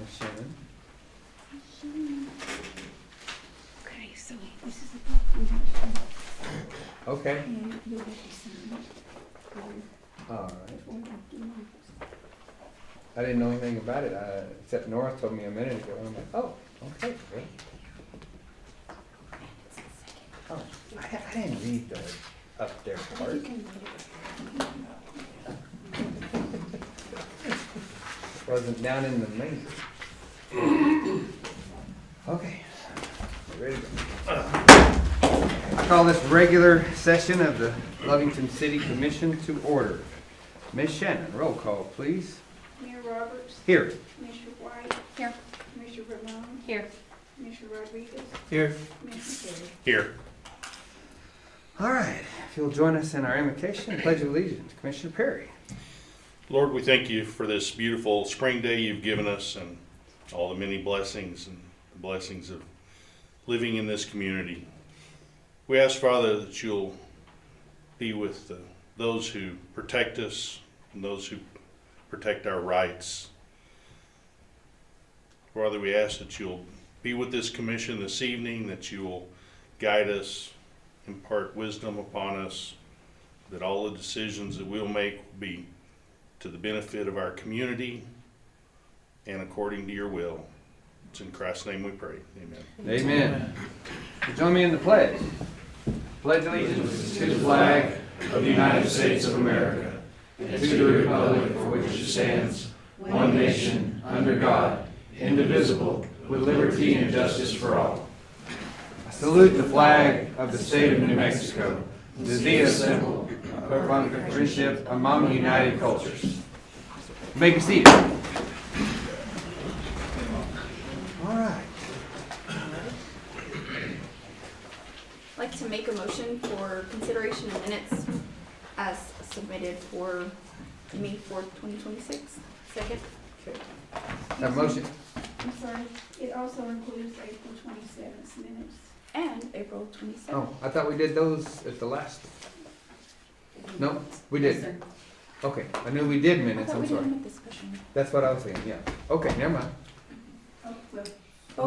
Ms. Shannon. Okay, so this is the proclamation, Okay. and you'll have to sign it All right. before you do mine. I didn't know anything about it, except Nora told me a minute ago, and I'm like, oh, okay, great. Oh, I didn't read the up there part. You can read Wasn't down in the main. Okay, ready to go. I call this regular session of the Lovington City Commission to order. Ms. Shannon, roll call, please. Mayor Roberts. Here. Commissioner White. Here. Commissioner Ramon. Here. Commissioner Rodriguez. Here. Commissioner Terry. Here. All right, if you'll join us in our invocation, Pledge of Allegiance. Commissioner Perry. Lord, we thank you for this beautiful spring day you've given us and all the many blessings and the blessings of living in this community. We ask, Father, that you'll be with those who protect us and those who protect our rights. Father, we ask that you'll be with this commission this evening, that you will guide us, impart wisdom upon us, that all the decisions that we'll make will be to the benefit of our community and according to your will. It's in Christ's name we pray. Amen. Amen. Join me in the pledge. Pledge allegiance to the flag of the United States of America, and to the republic for which it stands, one nation, under God, indivisible, with liberty and justice for all. I salute the flag of the state of New Mexico, the Zia symbol of friendship among united cultures. You may be seated. All right. I'd like to make a motion for consideration of minutes as submitted for May 4th, 2026. Second. Have a motion. I'm sorry, it also includes April 27th minutes. And April 27th. Oh, I thought we did those at the last. No, we Yes, did. sir. Okay, I knew we did I minutes, thought I'm we did sorry. them at the special meeting. That's what I was saying, yeah. Okay, never mind. Oh, well,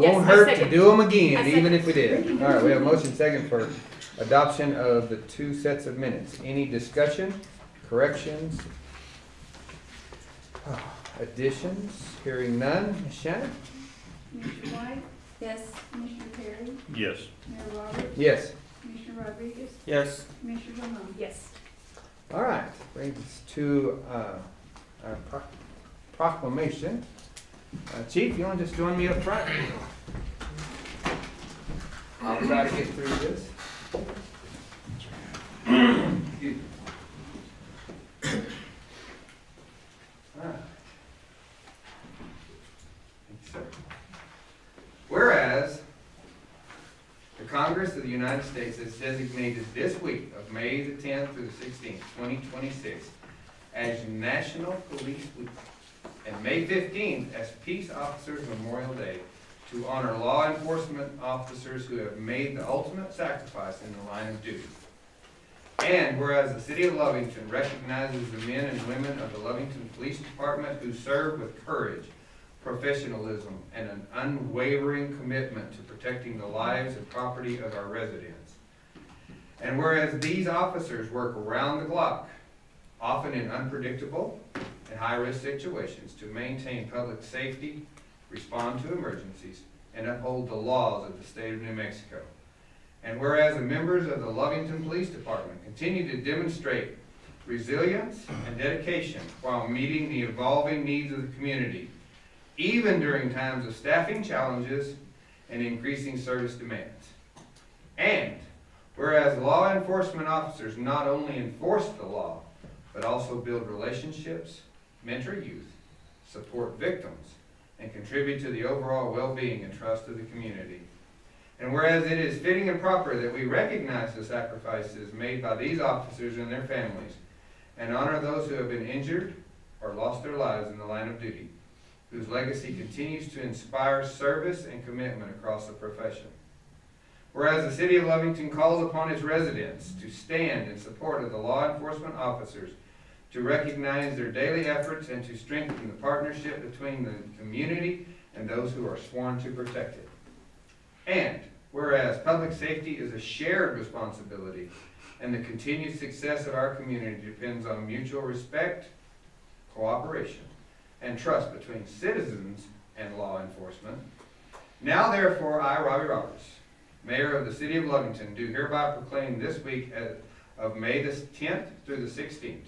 Yes, Won't I hurt to second. do them again, I even second. if we did. All right, we have a motion second for adoption of the 2 sets of minutes. Any discussion, corrections, additions? Hearing none. Ms. Shannon? Commissioner White. Yes. Commissioner Terry. Yes. Mayor Roberts. Yes. Commissioner Rodriguez. Yes. Commissioner Ramon. Yes. All right, brings us to our proclamation. Chief, you want to just join me up front? I'll try to get through this. Excuse me. All right. Thank you, sir. Whereas the Congress of the United States has designated this week of May the 10th through the 16th, 2026 as National Police Week and May 15th as Peace Officers Memorial Day to honor law enforcement officers who have made the ultimate sacrifice in the line of duty. And whereas the City of Lovington recognizes the men and women of the Lovington Police Department who serve with courage, professionalism, and an unwavering commitment to protecting the lives and property of our residents. And whereas these officers work around the clock, often in unpredictable and high-risk situations, to maintain public safety, respond to emergencies, and uphold the laws of the state of New Mexico. And whereas the members of the Lovington Police Department continue to demonstrate resilience and dedication while meeting the evolving needs of the community, even during times of staffing challenges and increasing service demands. And whereas law enforcement officers not only enforce the law, but also build relationships, mentor youth, support victims, and contribute to the overall well-being and trust of the community. And whereas it is fitting and proper that we recognize the sacrifices made by these officers and their families, and honor those who have been injured or lost their lives in the line of duty, whose legacy continues to inspire service and commitment across the profession. Whereas the City of Lovington calls upon its residents to stand in support of the law enforcement officers to recognize their daily efforts and to strengthen the partnership between the community and those who are sworn to protect it. And whereas public safety is a shared responsibility and the continued success of our community depends on mutual respect, cooperation, and trust between citizens and law enforcement, now therefore I, Robbie Roberts, Mayor of the City of Lovington, do hereby proclaim this week of May the 10th through the 16th,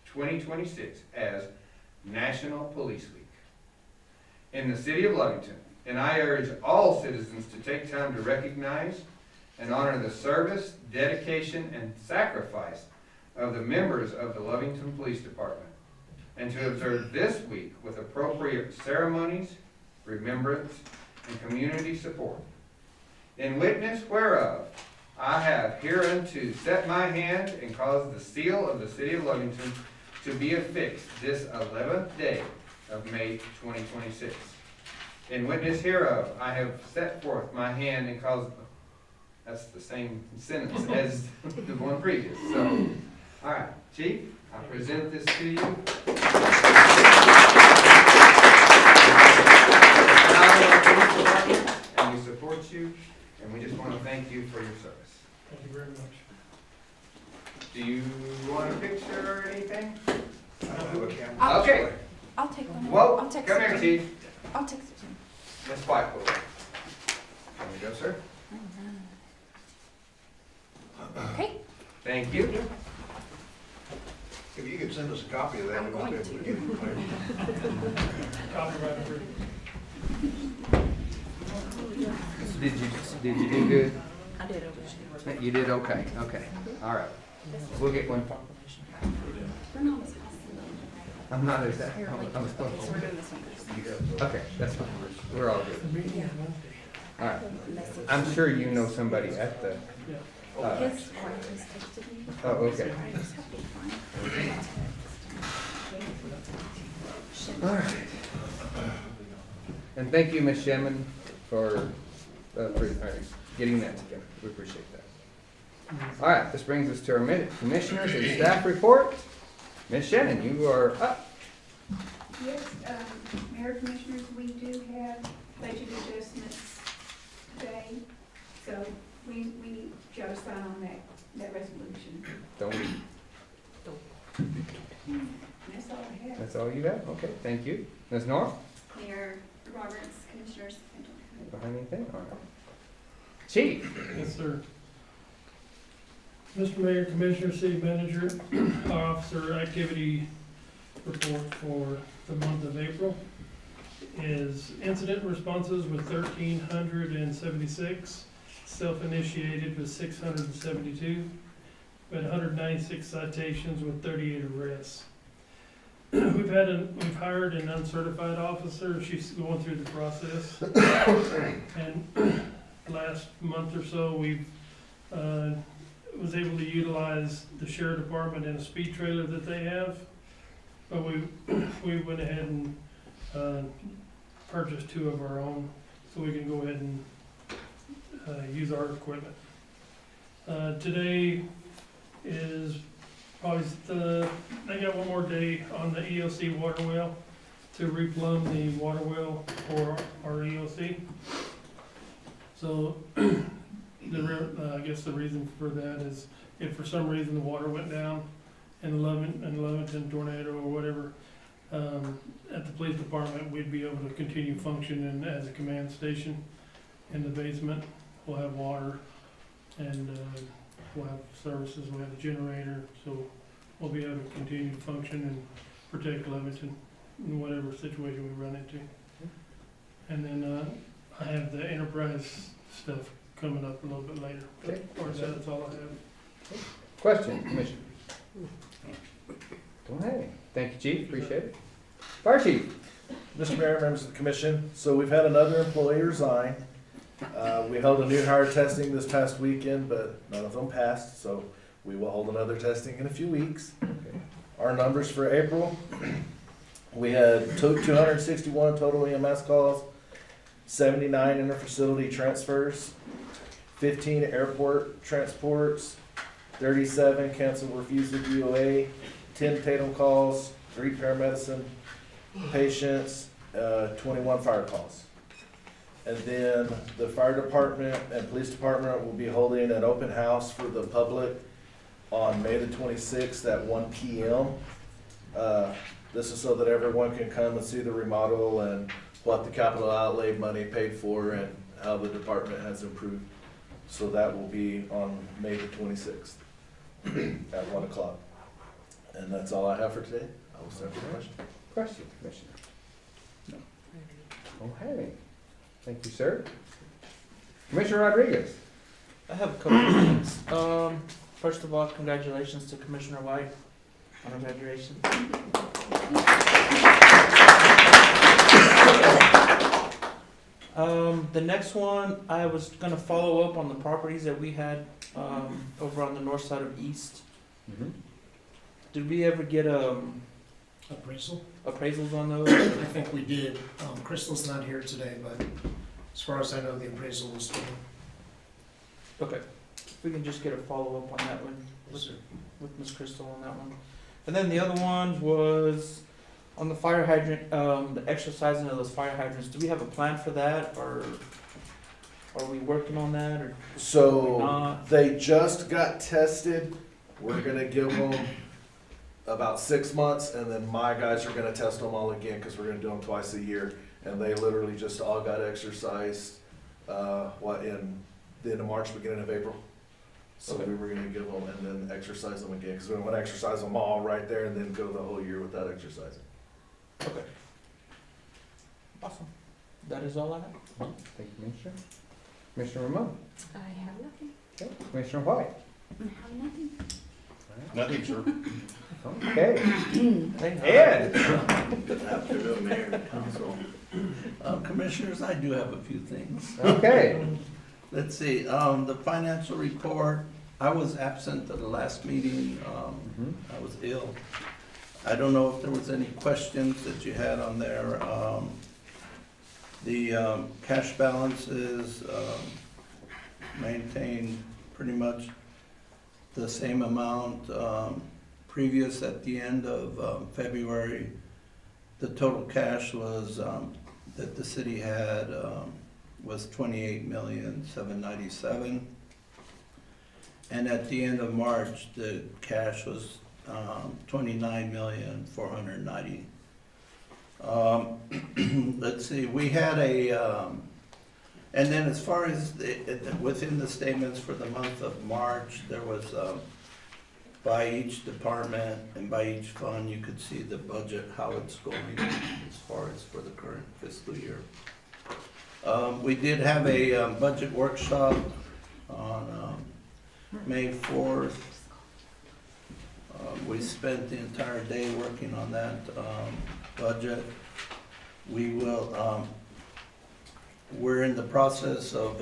2026 as National Police Week in the City of Lovington, and I urge all citizens to take time to recognize and honor the service, dedication, and sacrifice of the members of the Lovington Police Department, and to observe this week with appropriate ceremonies, remembrance, and community support. In witness whereof, I have hereunto set my hand and caused the seal of the City of Lovington to be affixed this 11th day of May 2026. In witness hereof, I have set forth my hand and caused, that's the same sentence as the one previous. So, all right, Chief, I present this to you. And we support you, and we just want to thank you for your service. Thank you very much. Do you want a picture or anything? I'll- Okay, I'll take one. well, I'll text come it here, to you. Chief. I'll text it to you. Miss Whitepool. There we go, sir. Okay. Thank you. If you could send us a copy of that, I'm we might be able going to get it later. Copyright approved. Did you do good? I did over there. You did okay, okay. All right. We'll get one. We're not as fast. I'm not as, Here, like, I'm okay, so we're doing this one first. okay, that's fine. We're all good. The meeting is Wednesday. All right. Message. I'm sure you know somebody at the, Yeah. His wife has texted me. oh, okay. I just have to find. All right. And thank you, Ms. Sherman, for getting that together. We appreciate that. All right, this brings us to our commissioners and staff report. Ms. Shannon, you are up. Yes, Mayor Commissioners, we do have budget adjustments today, so we need y'all to sign on that resolution. Don't we? That's all I have. That's all you have? Okay, thank you. Ms. North, Mayor Roberts, Commissioners, and behind anything? All right. Chief, Yes, sir. Mr. Mayor, Commissioner, City Manager, Officer Activity Report for the month of April is incident responses with 1,376, self-initiated with 672, we had 196 citations with 38 arrests. We've hired an uncertified officer, she's going through the process. And last month or so, we've was able to utilize the sheriff department and a speed trailer that they have. But we went ahead and purchased 2 of our own, so we can go ahead and use our equipment. Today is probably they got one more day on the EOC water well to replumb the water well for our EOC. So I guess the reason for that is if for some reason the water went down in Lovington tornado or whatever, at the police department, we'd be able to continue functioning as a command station in the basement. We'll have water and we'll have services, we'll have a generator, so we'll be able to continue to function and protect Lovington in whatever situation we run into. And then I have the enterprise stuff coming up a little bit later. Okay. Or that's all I have. question, Commissioner? Don't have any. Thank you, Chief, appreciate it. Fire Chief, Mr. Mayor, members of the commission, so we've had another employee resign. We held a new hire testing this past weekend, but none of them passed, so we will hold another testing in a few weeks. okay. Our numbers for April, we had 261 total EMS calls, 79 interfacility transfers, 15 airport transports, 37 cancel refusal DOA, 10 Tatum calls, 3 paramedicine patients, 21 fire calls. And then the fire department and police department will be holding an open house for the public on May the 26th at 1 p.m. This is so that everyone can come and see the remodel and what the capital outlay money paid for and how the department has improved. So that will be on May the 26th at 1 o'clock. And that's all I have for today. I will start with a question. Question, Commissioner? No. Okay, thank you, sir. Commissioner Rodriguez? I have a couple of things. First of all, congratulations to Commissioner White on her graduation. The next one, I was gonna follow up on the properties that we had, over on the north side of East. Mm-hmm. Did we ever get, Appraisal? appraisals on those? I think we did. Crystal's not here today, but as far as I know, the appraisal was done. Okay, if we can just get a follow-up on that one with Ms. Crystal on that one. And then the other one was on the fire hydrant, the exercising of those fire hydrants. Do we have a plan for that, or are we working on that, or? So not? they just got tested. We're gonna give them about 6 months, and then my guys are gonna test them all again, cause we're gonna do them twice a year. And they literally just all got exercised, in the end of March, beginning of April. So Okay. we were gonna give them and then exercise them again, cause we want to exercise them all right there and then go the whole year without exercising. Okay. Awesome. That is all I have. Thank you, Commissioner. Commissioner Ramon? I have nothing. Okay. Commissioner White? I have nothing. Nothing, sir. Okay. Thank you. Ed? Good afternoon, Mayor and Council. Commissioners, I do have a few things. Okay. Let's see, the financial report, I was absent at the last meeting. I was ill. I don't know if there was any questions that you had on there. The cash balances maintained pretty much the same amount previous at the end of February. The total cash was, that the city had was $28,797,000. And at the end of March, the cash was $29,490,000. Let's see, we had a, and then as far as within the statements for the month of March, there was, by each department and by each fund, you could see the budget, how it's going as far as for the current fiscal year. We did have a budget workshop on May 4th. We spent the entire day working on that budget. We will, we're in the process of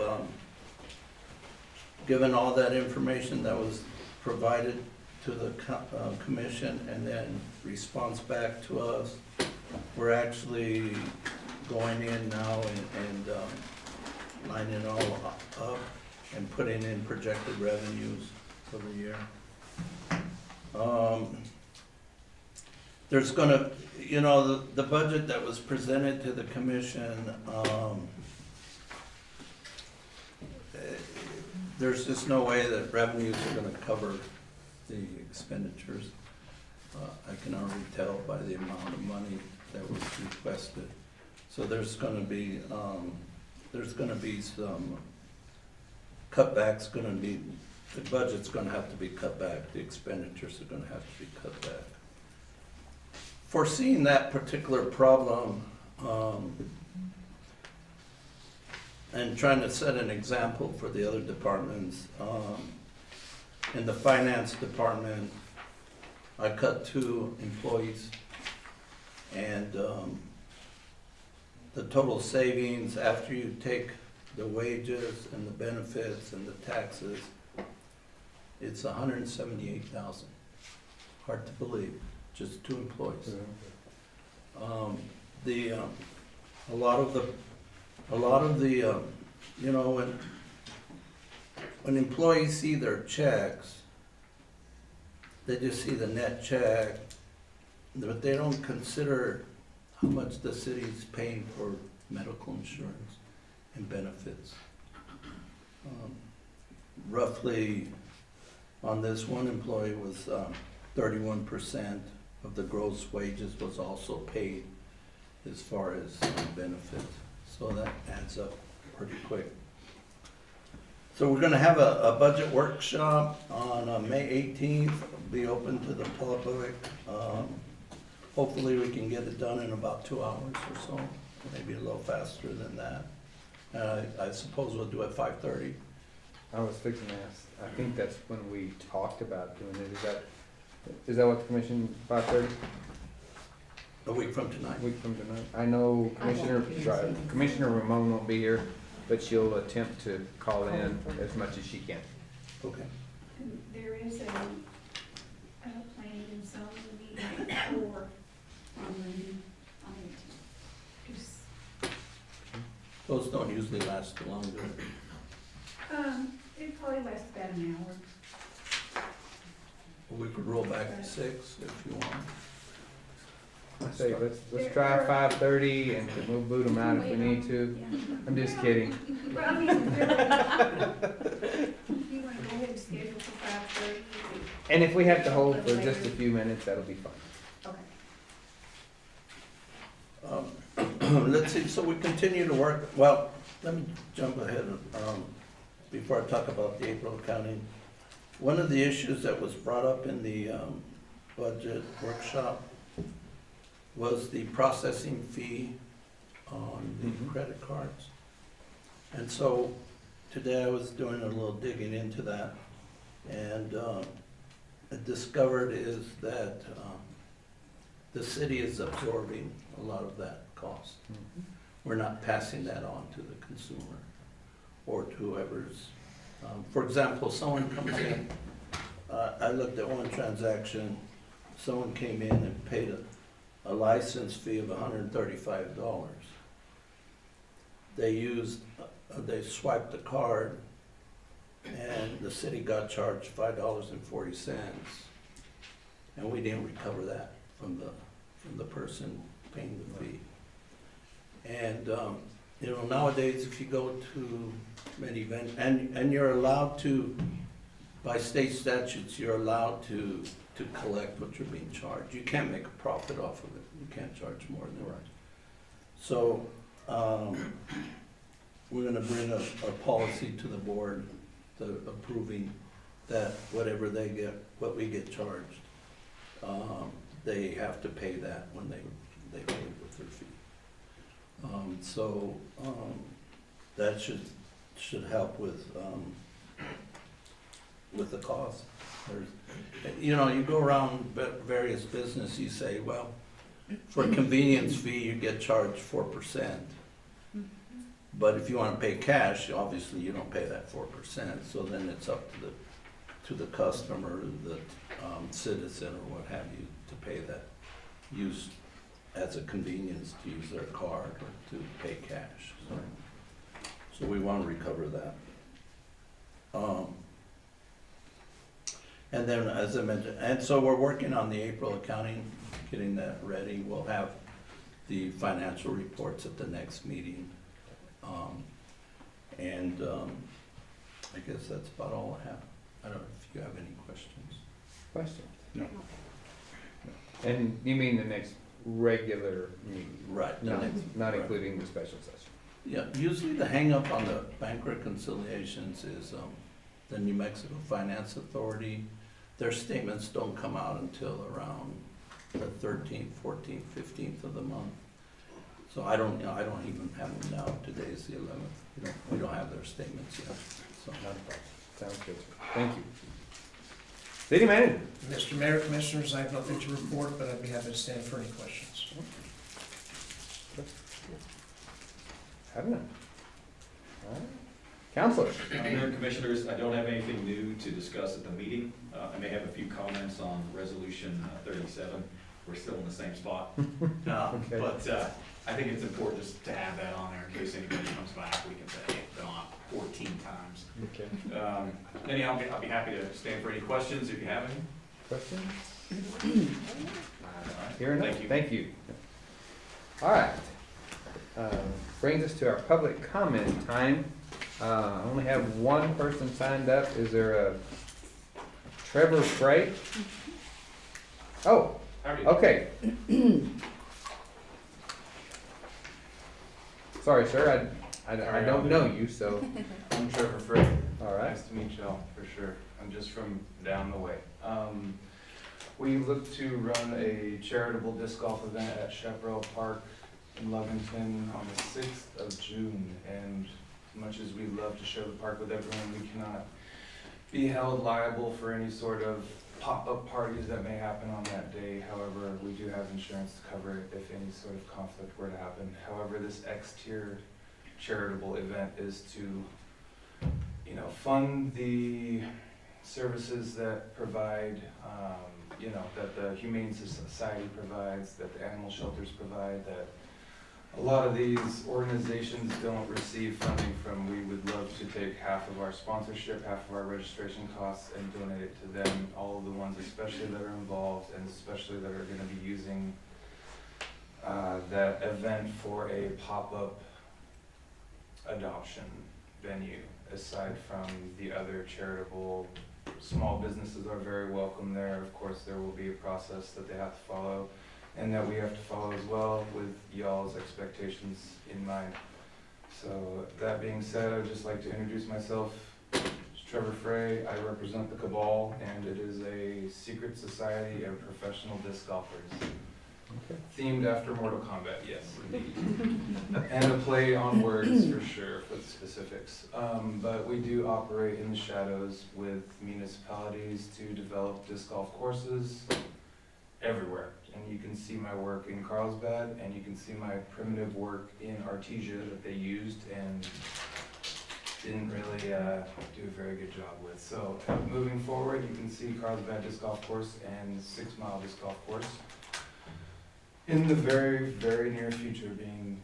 giving all that information that was provided to the commission and then response back to us. We're actually going in now and lining it all up and putting in projected revenues for the year. There's gonna, you know, the budget that was presented to the commission, there's just no way that revenues are gonna cover the expenditures. I can already tell by the amount of money that was requested. So there's gonna be some cutbacks, the budget's gonna have to be cut back, the expenditures are gonna have to be cut back. Foreseeing that particular problem, and trying to set an example for the other departments, in the finance department, I cut 2 employees, and the total savings after you take the wages and the benefits and the taxes, it's $178,000. Hard to believe, just 2 employees. A lot of the, you know, when employees see their checks, they just see the net check, but they don't consider how much the city's paying for medical insurance and benefits. Roughly, on this one employee was 31% of the gross wages was also paid as far as benefits. So that adds up pretty quick. So we're gonna have a budget workshop on May 18th, be open to the public. Hopefully we can get it done in about 2 hours or so, maybe a little faster than that. I suppose we'll do it 5:30. I was fixing to ask, I think that's when we talked about doing it, is that what the commission, 5:30, A week from tonight. week from tonight? I know Commissioner Ramon won't be here, but she'll attempt to call in as much as she can. Okay. And there is a planning and zoning meeting at 4 on Monday, on the 18th. Just, Those don't usually last too long, do they? it probably lasts about an hour. We could roll back to 6 if you want. I say, let's try 5:30 and we'll boot them out if we need to. I'm just kidding. Well, I mean, if you want to go ahead and schedule for 5:30. And if we have to hold for just a few minutes, that'll be fine. Okay. Let's see, so we continue to work, well, let me jump ahead, before I talk about the April accounting. One of the issues that was brought up in the, budget workshop was the processing fee on the credit cards. And so, today I was doing a little digging into that, and, I discovered is that, the city is absorbing a lot of that cost. We're not passing that on to the consumer or to whoever's. For example, someone comes in, I looked at one transaction, someone came in and paid a license fee of $135. They swiped the card and the city got charged $5.40. And we didn't recover that from the person paying the fee. And, nowadays, if you go to many events, and you're allowed to, by state statutes, you're allowed to collect what you're being charged. You can't make a profit off of it. You can't charge more than that. So, we're gonna bring a policy to the board, approving that whatever they get, what we get charged, they have to pay that when they pay with their fee. That should help with the cost. You go around various business, you say, well, for a convenience fee, you get charged 4%. But if you wanna pay cash, obviously you don't pay that 4%, so then it's up to the customer, the citizen or what have you, to pay that use as a convenience to use their card or to pay cash. So we want to recover that. And then, as I mentioned, and so we're working on the April accounting, getting that ready. We'll have the financial reports at the next meeting. I guess that's about all I have. I don't know if you have any questions. Question? No. And you mean the next regular meeting? Right. Not right. including the special session? Yeah, usually the hang-up on the bank reconciliations is the New Mexico Finance Authority. Their statements don't come out until around the 13th, 14th, 15th of the month. So I don't even have them now. Today's the 11th. We don't have their statements yet. So Not a problem. Sounds good. Thank you. City Manager? Mr. Mayor, Commissioners, I have nothing to report, but I'd be happy to stand for any questions. Have none. All right. Counselor? Mayor and Commissioners, I don't have anything new to discuss at the meeting. I may have a few comments on Resolution 37. We're still in the same spot. Okay. But I think it's important just to have that on there in case anybody comes back. We can say, hey, it's been on 14 times. Okay. Anyhow, I'll be happy to stand for any questions if you have any. Questions? Hearing none, Thank you. thank you. All right. Brings us to our public comment time. I only have one person signed up. Is there a Trevor Frey? Oh, okay. Sorry, sir, I don't know you, so, I'm Trevor Frey. all right. Nice to meet y'all, for sure. I'm just from down the way. We look to run a charitable disc golf event at Chaparral Park in Lovington on the 6th of June. And as much as we love to share the park with everyone, we cannot be held liable for any sort of pop-up parties that may happen on that day. However, we do have insurance to cover it if any sort of conflict were to happen. However, this X-tiered charitable event is to, fund the services that provide, that the Humane Society provides, that the animal shelters provide, that a lot of these organizations don't receive funding from. We would love to take half of our sponsorship, half of our registration costs, and donate it to them, all of the ones especially that are involved, and especially that are gonna be using that event for a pop-up adoption venue. Aside from the other charitable, small businesses are very welcome there. Of course, there will be a process that they have to follow and that we have to follow as well, with y'all's expectations in mind. So that being said, I'd just like to introduce myself. It's Trevor Frey. I represent the Cabal, and it is a secret society of professional disc golfers. Okay. Themed after Mortal Kombat, yes, indeed. And a play on words for sure, for the specifics. But we do operate in the shadows with municipalities to develop disc golf courses everywhere. And you can see my work in Carlsbad, and you can see my primitive work in Artesia that they used and didn't really do a very good job with. So moving forward, you can see Carlsbad Disc Golf Course and 6 Mile Disc Golf Course in the very, very near future being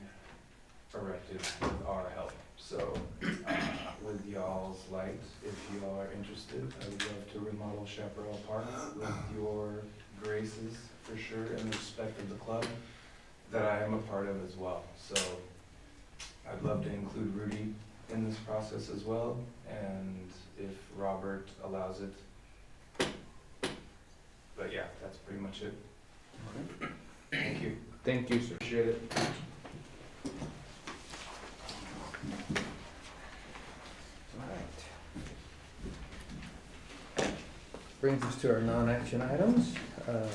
erected with our help. So with y'all's light, if y'all are interested, I would love to remodel Chaparral Park with your graces, for sure, and the respect of the club that I am a part of as well. So I'd love to include Rudy in this process as well, and if Robert allows it. But yeah, that's pretty much it. Thank you. Thank you, sir. Appreciate it. All right. Brings us to our non-action items. I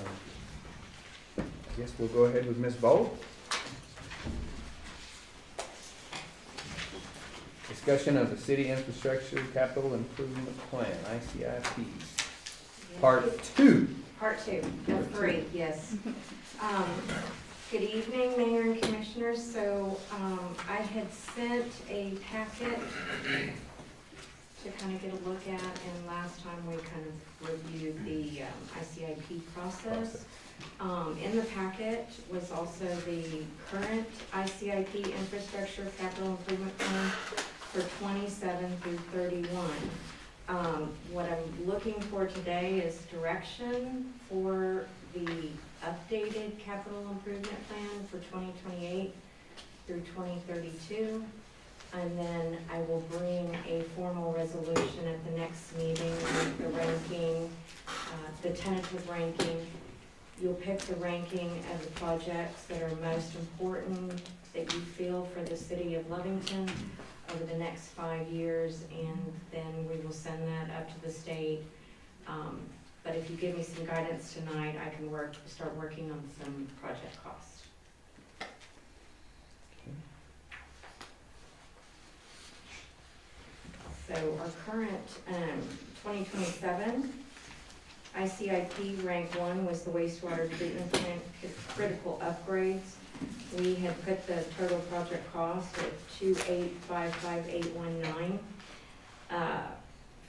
guess we'll go ahead with Ms. Bolt. Discussion of the city infrastructure capital improvement plan, ICIP, part 2. Part 2 of 3, yes. Good evening, Mayor and Commissioners. So I had sent a packet to kind of get a look at, and last time we kind of reviewed the ICIP process. In the packet was also the current ICIP infrastructure capital improvement plan for 27 through 31. What I'm looking for today is direction for the updated capital improvement plan for 2028 through 2032. And then I will bring a formal resolution at the next meeting with the ranking, the tentative ranking. You'll pick the ranking of the projects that are most important that you feel for the city of Lovington over the next 5 years, and then we will send that up to the state. But if you give me some guidance tonight, I can start working on some project costs. So our current 2027 ICIP rank 1 was the wastewater treatment plant critical upgrades. We had put the total project cost at $2,855,819.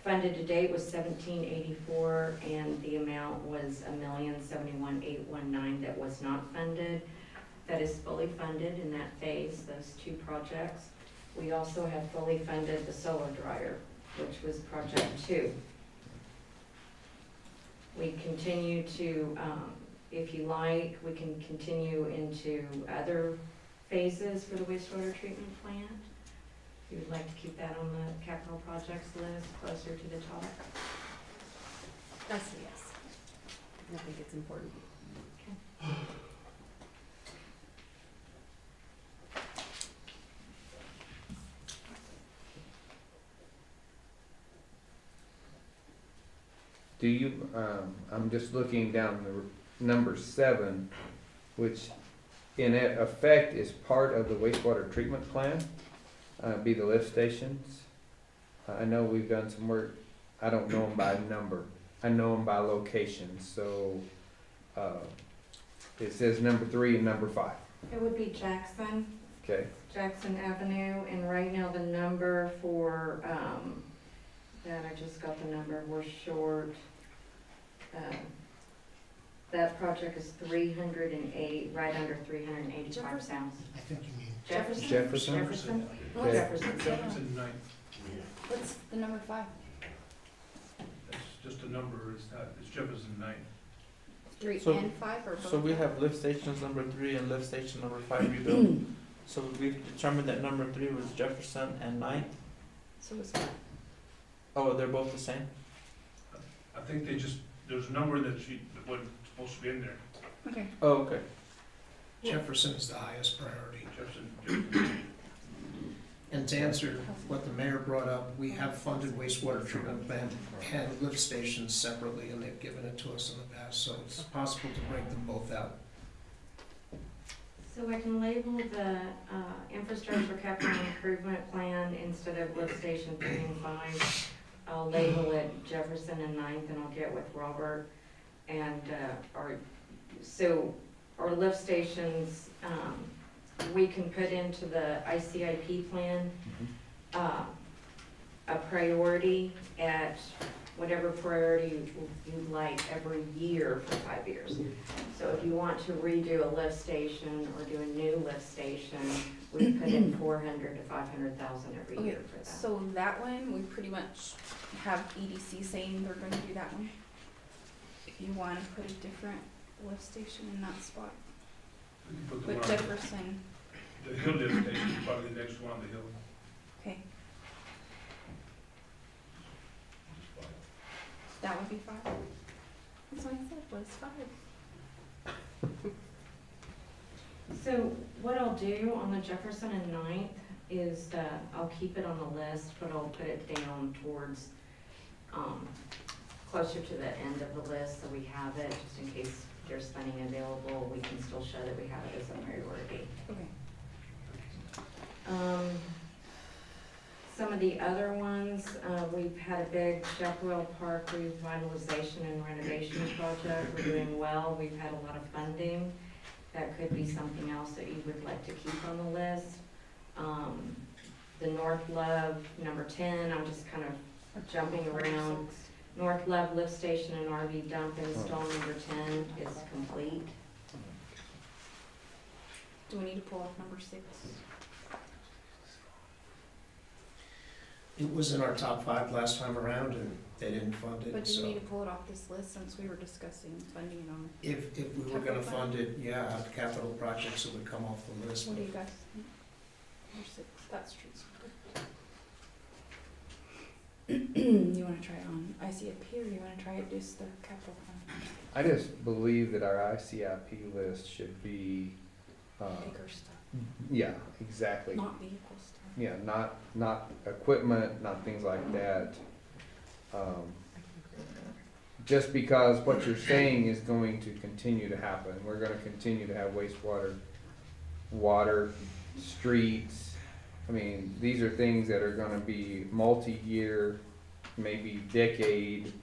Funded to date was $1,784, and the amount was $1,071,819 that was not funded. That is fully funded in that phase, those 2 projects. We also have fully funded the solar dryer, which was project 2. We continue to, if you like, we can continue into other phases for the wastewater treatment plant. If you would like to keep that on the capital projects list, closer to the top. That's a yes. I think it's important. Do you, I'm just looking down the number 7, which in effect is part of the wastewater treatment plan, be the lift stations. I know we've done some work, I don't know them by number, I know them by location, so, it says number 3 and number 5, It would be Jackson, okay? Jackson Avenue, and right now the number for, that I just got the number, we're short. That project is 308, right under 385,000. I think you mean Jefferson? Jefferson? Jefferson? Okay. Jefferson. Jefferson Ninth. What's the number 5? That's just a number, it's not, it's Jefferson Ninth. 3 So- and 5 or both? So we have lift stations number 3 and lift station number 5 rebuilt. So we've determined that number 3 was Jefferson and 9th. So it's 5. Oh, they're both the same? I think they just, there's a number that that wasn't supposed to be in there. Okay. Oh, okay. Jefferson is the highest priority. Jefferson. And to answer what the mayor brought up, we have funded wastewater treatment plant and lift stations separately, and they've given it to us in the past, so it's possible to break them both out. So I can label the infrastructure capital improvement plan instead of lift station 3 and 5. I'll label it Jefferson and 9th, and I'll get with Robert. And our lift stations, we can put into the ICIP plan a priority at whatever priority you'd like every year for 5 years. So if you want to redo a lift station or do a new lift station, we put in 400 to 500,000 every Okay, year for that. so that one, we pretty much have EDC saying they're gonna do that one. If you wanna put a different lift station in that spot, Put the with one, Jefferson, the hill lift station is probably the next one on the hill. okay, that would be 5. That's what I said, was 5. So what I'll do on the Jefferson and 9th is I'll keep it on the list, but I'll put it down towards, closer to the end of the list, so we have it, just in case there's funding available, we can still show that we have it as a priority. Okay. Some of the other ones, we've had a big Chaparral Park revitalization and renovation project. We're doing well. We've had a lot of funding. That could be something else that you would like to keep on the list. The North Love, number 10, I'm just kind of jumping around. North Love lift station and RV dump install, number 10 is complete. Do we need to pull off number 6? It was in our top 5 last time around, and they didn't fund But it, do we so need to pull it off this list since we were discussing funding it on? if we were gonna fund it, yeah, out of capital projects, it would come off the list. What do you guys think? Number 6, that's true. You wanna try it on ICIP or you wanna try it just the capital fund? I just believe that our ICIP list should be, Bigger stuff, yeah, exactly. not vehicle stuff. Yeah, not equipment, not things like that. Just because what you're saying is going to continue to happen. We're gonna continue to have wastewater, water, streets. I mean, these are things that are gonna be multi-year, maybe decade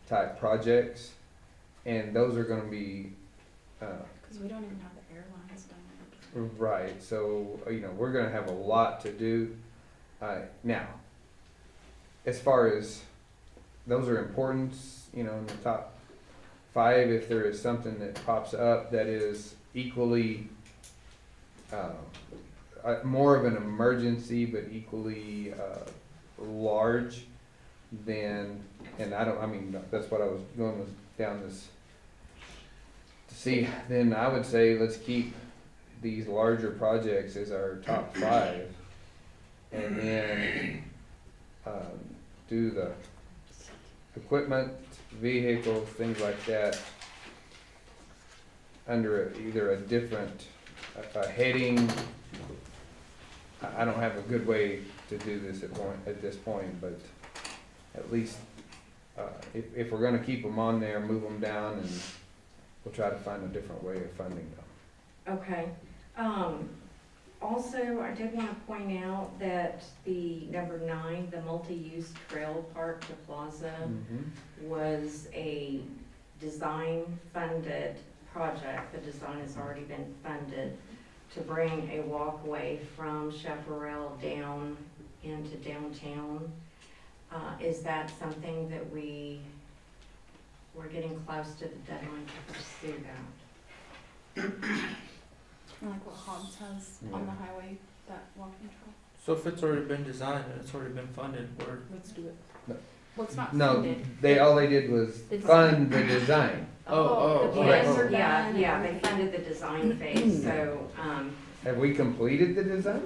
type projects. And those are gonna be, Cause we don't even have the airlines done yet. right, so, we're gonna have a lot to do. Now, as far as, those are important, in the top 5, if there is something that pops up that is equally, more of an emergency, but equally, large, then, and that's what I was going with down this, to see, then I would say let's keep these larger projects as our top 5. And then, do the equipment, vehicles, things like that under either a different, a heading. I don't have a good way to do this at this point, but at least, if we're gonna keep them on there, move them down, and we'll try to find a different way of funding them. Okay. Also, I did want to point out that the number 9, the multi-use trail park, the plaza, was a design-funded project. The design has already been funded to bring a walkway from Chaparral down into downtown. Is that something that we're getting close to the deadline to pursue that? Like what Hobbs has on the highway, that walking trail. So if it's already been designed and it's already been funded, we're, Let's do it. Well, it's not No, funded. all they did was fund the design. Oh, the right. plans are Yeah, done. yeah, they funded the design phase, so, Have we completed the design?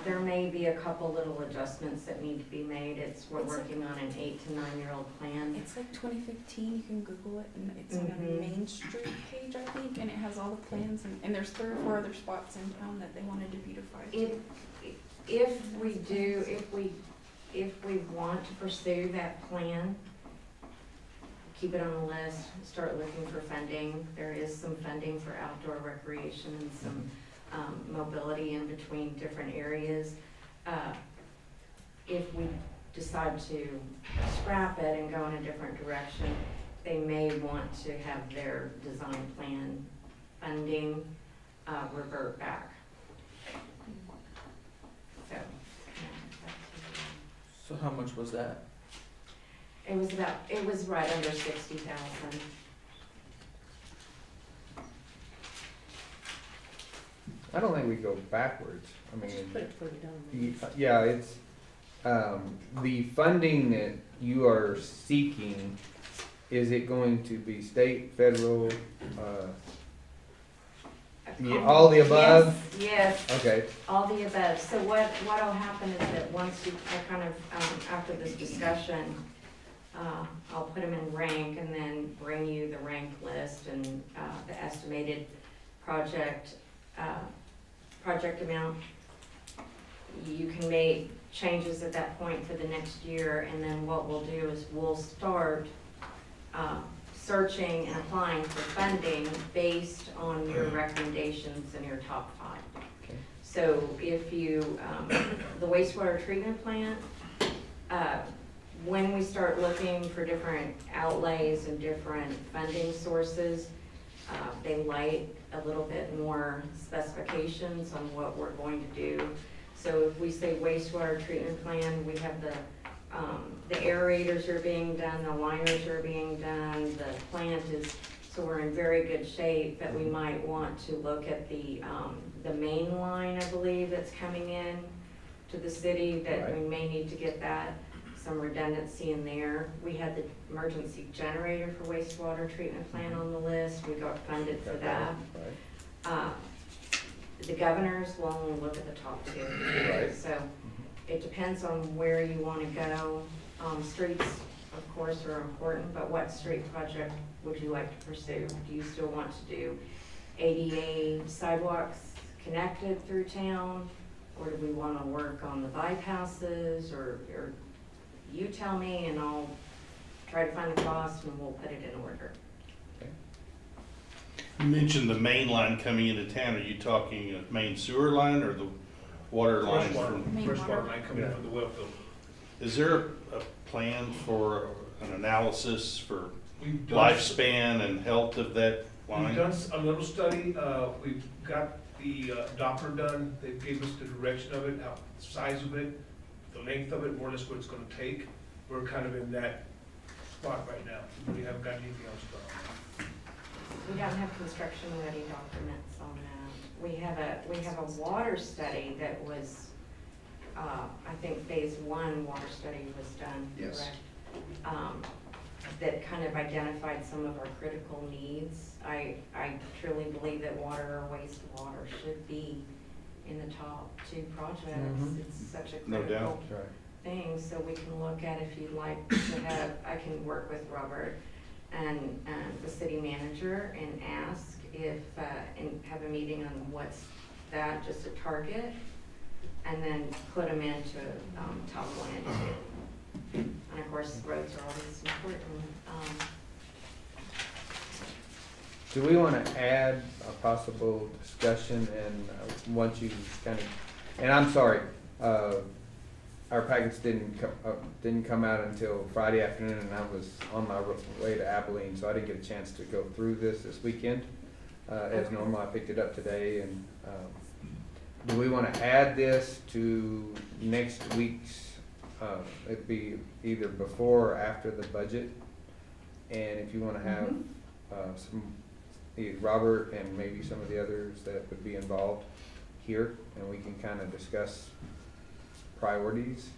there may be a couple little adjustments that need to be made. We're It's like- working on an 8 to 9-year-old plan. It's like 2015, you can Google it, and it's on a Mhm. Main Street page, I think, and it has all the plans, and there's 3 or 4 other spots in town that they wanted to beautify. If we want to pursue that plan, keep it on the list, start looking for funding. There is some funding for outdoor recreation and some mobility in between different areas. If we decide to scrap it and go in a different direction, they may want to have their design plan funding revert back. So, yeah, so how much was that? it was right under 60,000. I don't think we go backwards. I mean, yeah, it's, the funding that you are seeking, is it going to be state, federal, all the above? Yes, Okay, all the above. So what'll happen is that once after this discussion, I'll put them in rank and then bring you the rank list and the estimated project amount. You can make changes at that point for the next year, and then what we'll do is we'll start searching and applying for funding based on your recommendations and your top 5. Okay. So if you, the wastewater treatment plant, when we start looking for different outlays and different funding sources, they like a little bit more specifications on what we're going to do. So if we say wastewater treatment plan, we have the aerators are being done, the liners are being done, the plant is, so we're in very good shape, but we might want to look at the main line, I believe, that's coming in to the city, that we may need to get that, some redundancy in there. We had the emergency generator for wastewater treatment plant on the list, we got funded for that. The governors will only look at the top 2. Right. So it depends on where you want to go. Streets, of course, are important, but what street project would you like to pursue? Do you still want to do ADA sidewalks connected through town? Or do we want to work on the bypasses? Or you tell me and I'll try to find the cost and we'll put it in order. You mentioned the main line coming into town. Are you talking a main sewer line or the water line? Main water. line coming in from the well field. Is there a plan for an analysis for We've done- lifespan and health of that We've line? done a little study, we've got the Doppler done, they gave us the direction of it, how, the size of it, the length of it, more or less what it's gonna take. We're kind of in that spot right now, we haven't got anything else done. We don't have construction-ready documents on that. We have a water study that was, I think phase 1 water study was done, Yes. correct? that kind of identified some of our critical needs. I truly believe that water or wastewater should be in the top 2 projects. Mhm. It's such a No critical doubt. That's right. thing, so we can look at, if you'd like to have, I can work with Robert and the city manager and ask if, and have a meeting on what's that, just a target, and then put them into top 1 and 2. And of course, roads are always important. Do we want to add a possible discussion and once you kind of, and I'm sorry, our packets didn't come out until Friday afternoon, and I was on my way to Abilene, so I didn't get a chance to go through this weekend. As normal, I picked it up today, and do we want to add this to next week's? It'd be either before or after the budget, and if you want to have some, either Robert and maybe some of the others that would be involved here, and we can kind of discuss priorities.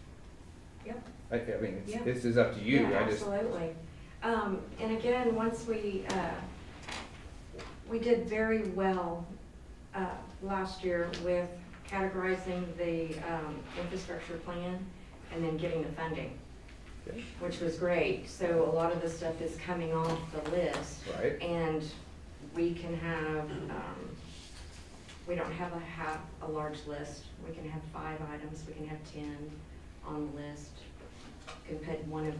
Yep. I mean, Yeah. this is up to you. Yeah, I just, absolutely. And again, once we did very well last year with categorizing the infrastructure plan and then getting the funding, Okay. which was great. So a lot of the stuff is coming off the list. right, And we can have, we don't have a large list. We can have 5 items, we can have 10 on the list. You can put one of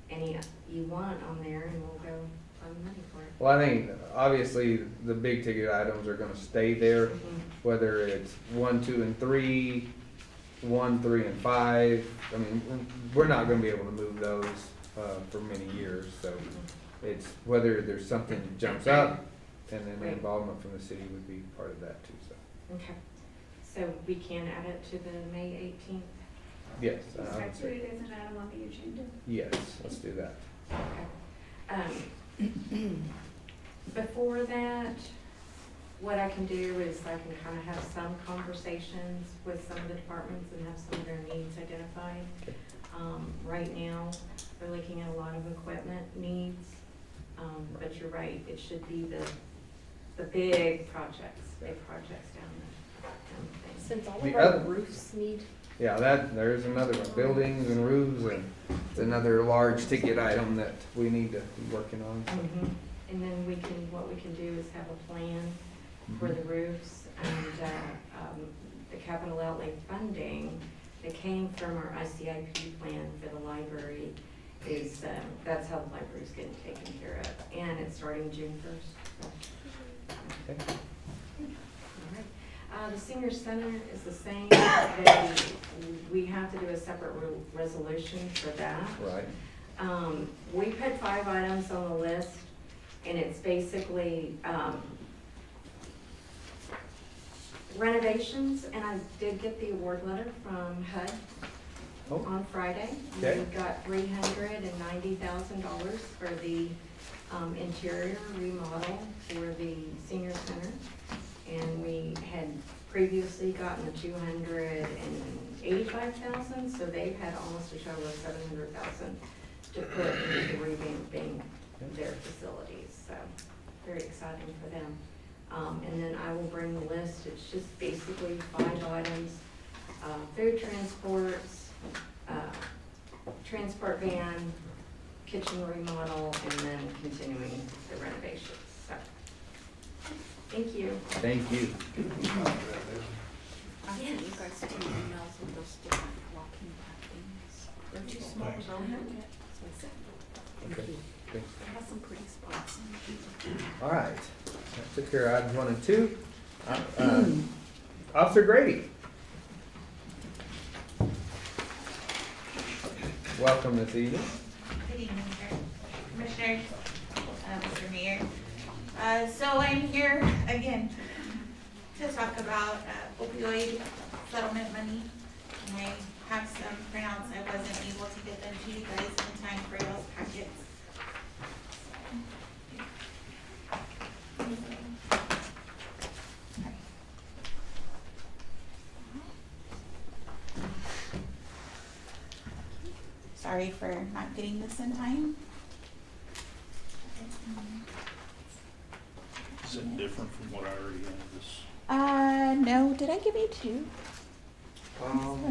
any you want on there and we'll go find money for it. well, I think obviously the big ticket items are gonna stay there, Mhm. whether it's 1, 2, and 3, 1, 3, and 5. I mean, we're not gonna be able to move those for many years, so it's whether there's something that jumps up, and then the Right. involvement from the city would be part of that too, so, Okay. So we can add it to the May 18th? yes, I I would put say, it as an item on the agenda. yes, let's do that. Okay. Before that, what I can do is I can kind of have some conversations with some of the departments and have some of their needs identified. Okay. Right now, we're looking at a lot of equipment needs, but you're right, it should be the big projects down there. Since all The of our other- roofs need, Yeah, there's another one, buildings and roofs, and it's another large ticket item that we need to be working on, so. Mhm. And then what we can do is have a plan for the roofs and, the capital outlay funding that came from our ICIP plan for the library is, that's how the library's getting taken care of, and it's starting June 1st. Okay. All right. The senior center is the same, we have to do a separate resolution for that. Right, We put 5 items on the list, and it's basically, renovations, and I did get the award letter from HUD Oh. on Friday. Okay. We got $390,000 for the interior remodel for the senior center. And we had previously gotten the $285,000, so they've had almost a total of $700,000 to put into revamping their facilities, so very exciting for them. And then I will bring the list, it's just basically 5 items, food transports, transport van, kitchen remodel, and then continuing the renovations, so. Thank you. thank you. I sent you guys 2 emails with those different walking things. They're too small to look at, so I sent them. Okay, Thank you. thanks. It has some pretty spots. All right, that took care of items 1 and 2. Officer Grady. Welcome this evening. Good evening, sir. Commissioners, Mr. Mayor. So I'm here again to talk about opioid settlement money. And I have some printouts. I wasn't able to get them to you guys in time for y'all's packets. Sorry for not getting this in time. Is it different from what I already had this? No, did I give you two?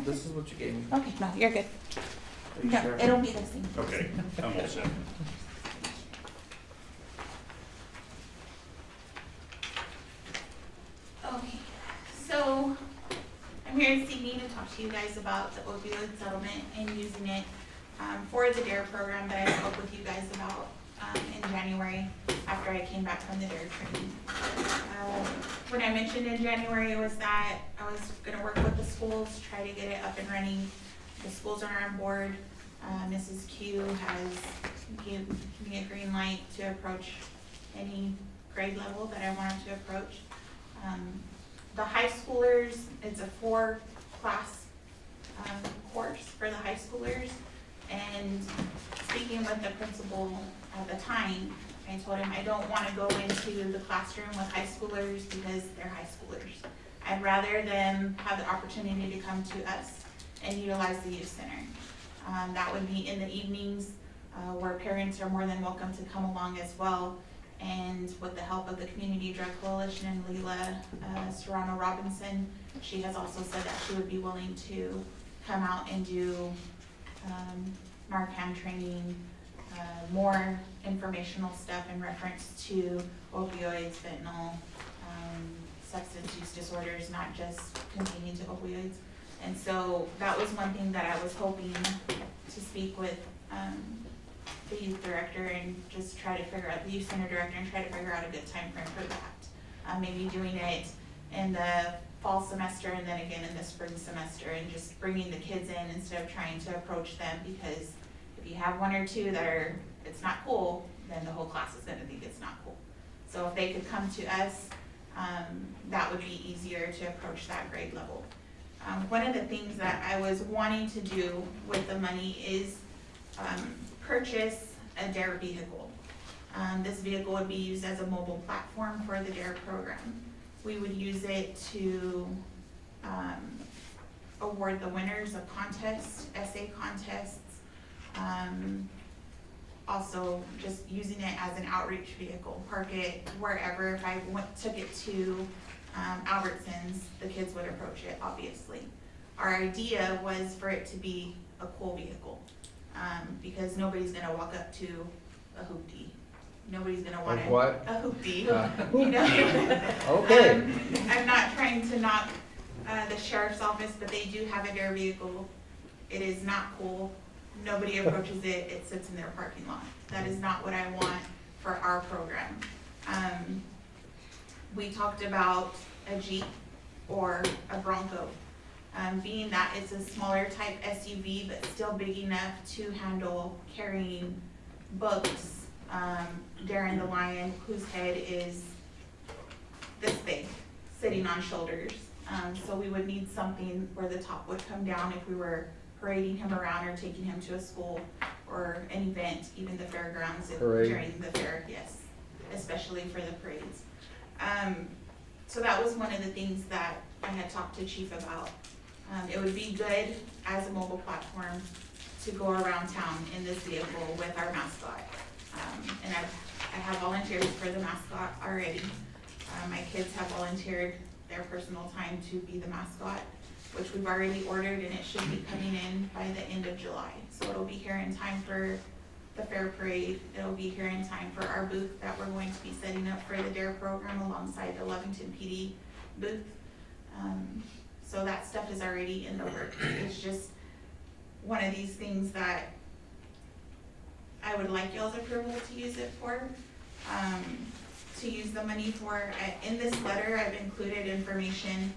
This is what you gave me. Okay, no, you're good. Are you No, sure? it'll be the same. Okay, I'm all set. Okay, so I'm here this evening to talk to you guys about the opioid settlement and using it for the DARE program that I spoke with you guys about in January after I came back from the DARE training. What I mentioned in January was that I was gonna work with the schools, try to get it up and running. The schools are on board. Mrs. Q has given me a green light to approach any grade level that I wanted to approach. The high schoolers, it's a 4-class course for the high schoolers. And speaking with the principal at the time, I told him I don't want to go into the classroom with high schoolers because they're high schoolers. I'd rather them have the opportunity to come to us and utilize the youth center. That would be in the evenings where parents are more than welcome to come along as well. And with the help of the Community Drug Coalition and Leila Serrano Robinson, she has also said that she would be willing to come out and do Narcan training, more informational stuff in reference to opioids, fentanyl, substance use disorders, not just containing to opioids. And so that was one thing that I was hoping to speak with the youth director and just try to figure out, the youth center director, and try to figure out a good time frame for that. Maybe doing it in the fall semester and then again in the spring semester, and just bringing the kids in instead of trying to approach them, because if you have one or two that are, it's not cool, then the whole class is gonna think it's not cool. So if they could come to us, that would be easier to approach that grade level. One of the things that I was wanting to do with the money is purchase a DARE vehicle. This vehicle would be used as a mobile platform for the DARE program. We would use it to award the winners of contests, essay contests. Also just using it as an outreach vehicle, park it wherever. If I took it to Albertsons, the kids would approach it, obviously. Our idea was for it to be a cool vehicle, because nobody's gonna walk up to a hoopty. Nobody's gonna want Of what? a hoopty, you know? Okay. I'm not trying to knock the sheriff's office, but they do have a DARE vehicle. It is not cool. Nobody approaches it. It sits in their parking lot. That is not what I want for our program. We talked about a Jeep or a Bronco. Being that it's a smaller type SUV, but still big enough to handle carrying books. Darren the lion, whose head is this big, sitting on shoulders. So we would need something where the top would come down if we were parading him around or taking him to a school or an event, even the fairgrounds during the fair, yes, especially for the parades. So that was one of the things that I had talked to Chief about. It would be good as a mobile platform to go around town in this vehicle with our mascot. And I have volunteers for the mascot already. My kids have volunteered their personal time to be the mascot, which we've already ordered, and it should be coming in by the end of July. So it'll be here in time for the fair parade. It'll be here in time for our booth that we're going to be setting up for the DARE program alongside the Lovington PD booth. So that stuff is already in the works. It's just one of these things that I would like y'all's approval to use it for, to use the money for. In this letter, I've included information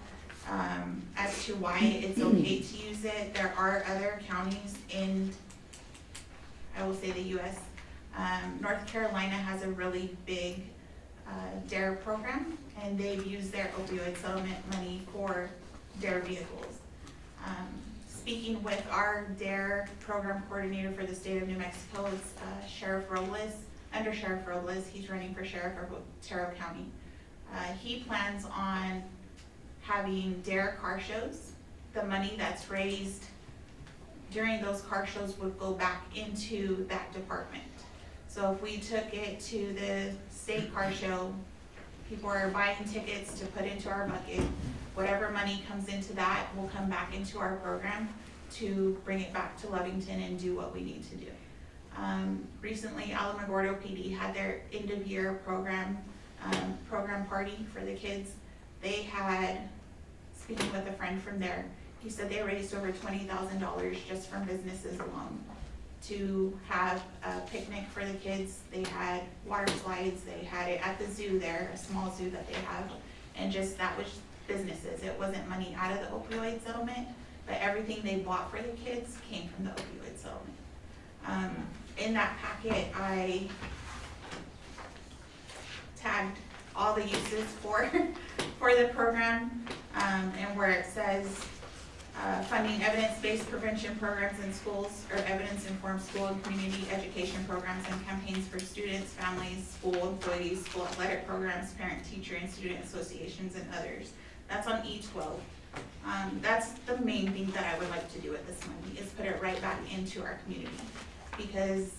as to why it's okay to use it. There are other counties in, I will say, the US. North Carolina has a really big DARE program, and they've used their opioid settlement money for DARE vehicles. Speaking with our DARE program coordinator for the state of New Mexico, it's Sheriff Robles, Under Sheriff Robles. He's running for sheriff of Otero County. He plans on having DARE car shows. The money that's raised during those car shows would go back into that department. So if we took it to the state car show, people are buying tickets to put into our bucket. Whatever money comes into that will come back into our program to bring it back to Lovington and do what we need to do. Recently, Alamogordo PD had their end of year program party for the kids. They had, speaking with a friend from there, he said they raised over $20,000 just from businesses alone to have a picnic for the kids. They had water slides, they had it at the zoo there, a small zoo that they have, and just that was businesses. It wasn't money out of the opioid settlement, but everything they bought for the kids came from the opioid settlement. In that packet, I tagged all the uses for the program, and where it says funding evidence-based prevention programs in schools, or evidence-informed school and community education programs and campaigns for students, families, school employees, school athletic programs, parent-teacher and student associations, and others. That's on E12. That's the main thing that I would like to do with this money, is put it right back into our community, because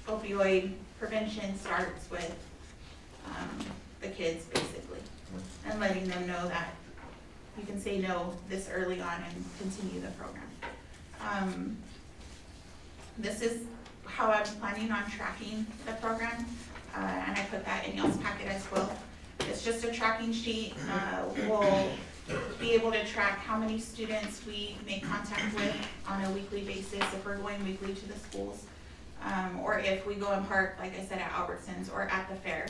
opioid prevention starts with the kids, basically, and letting them know that you can say no this early on and continue the program. This is how I'm planning on tracking the program, and I put that in y'all's packet as well. It's just a tracking sheet. We'll be able to track how many students we make contact with on a weekly basis, if we're going weekly to the schools, or if we go and park, like I said, at Albertsons or at the fair,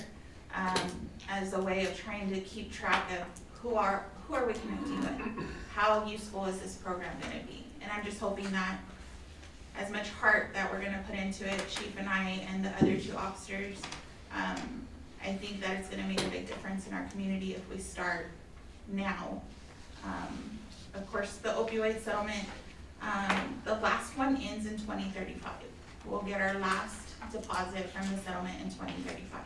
as a way of trying to keep track of who are we connecting with? How useful is this program gonna be? And I'm just hoping that as much heart that we're gonna put into it, Chief and I and the other two officers, I think that it's gonna make a big difference in our community if we start now. Of course, the opioid settlement, the last one ends in 2035. We'll get our last deposit from the settlement in 2035.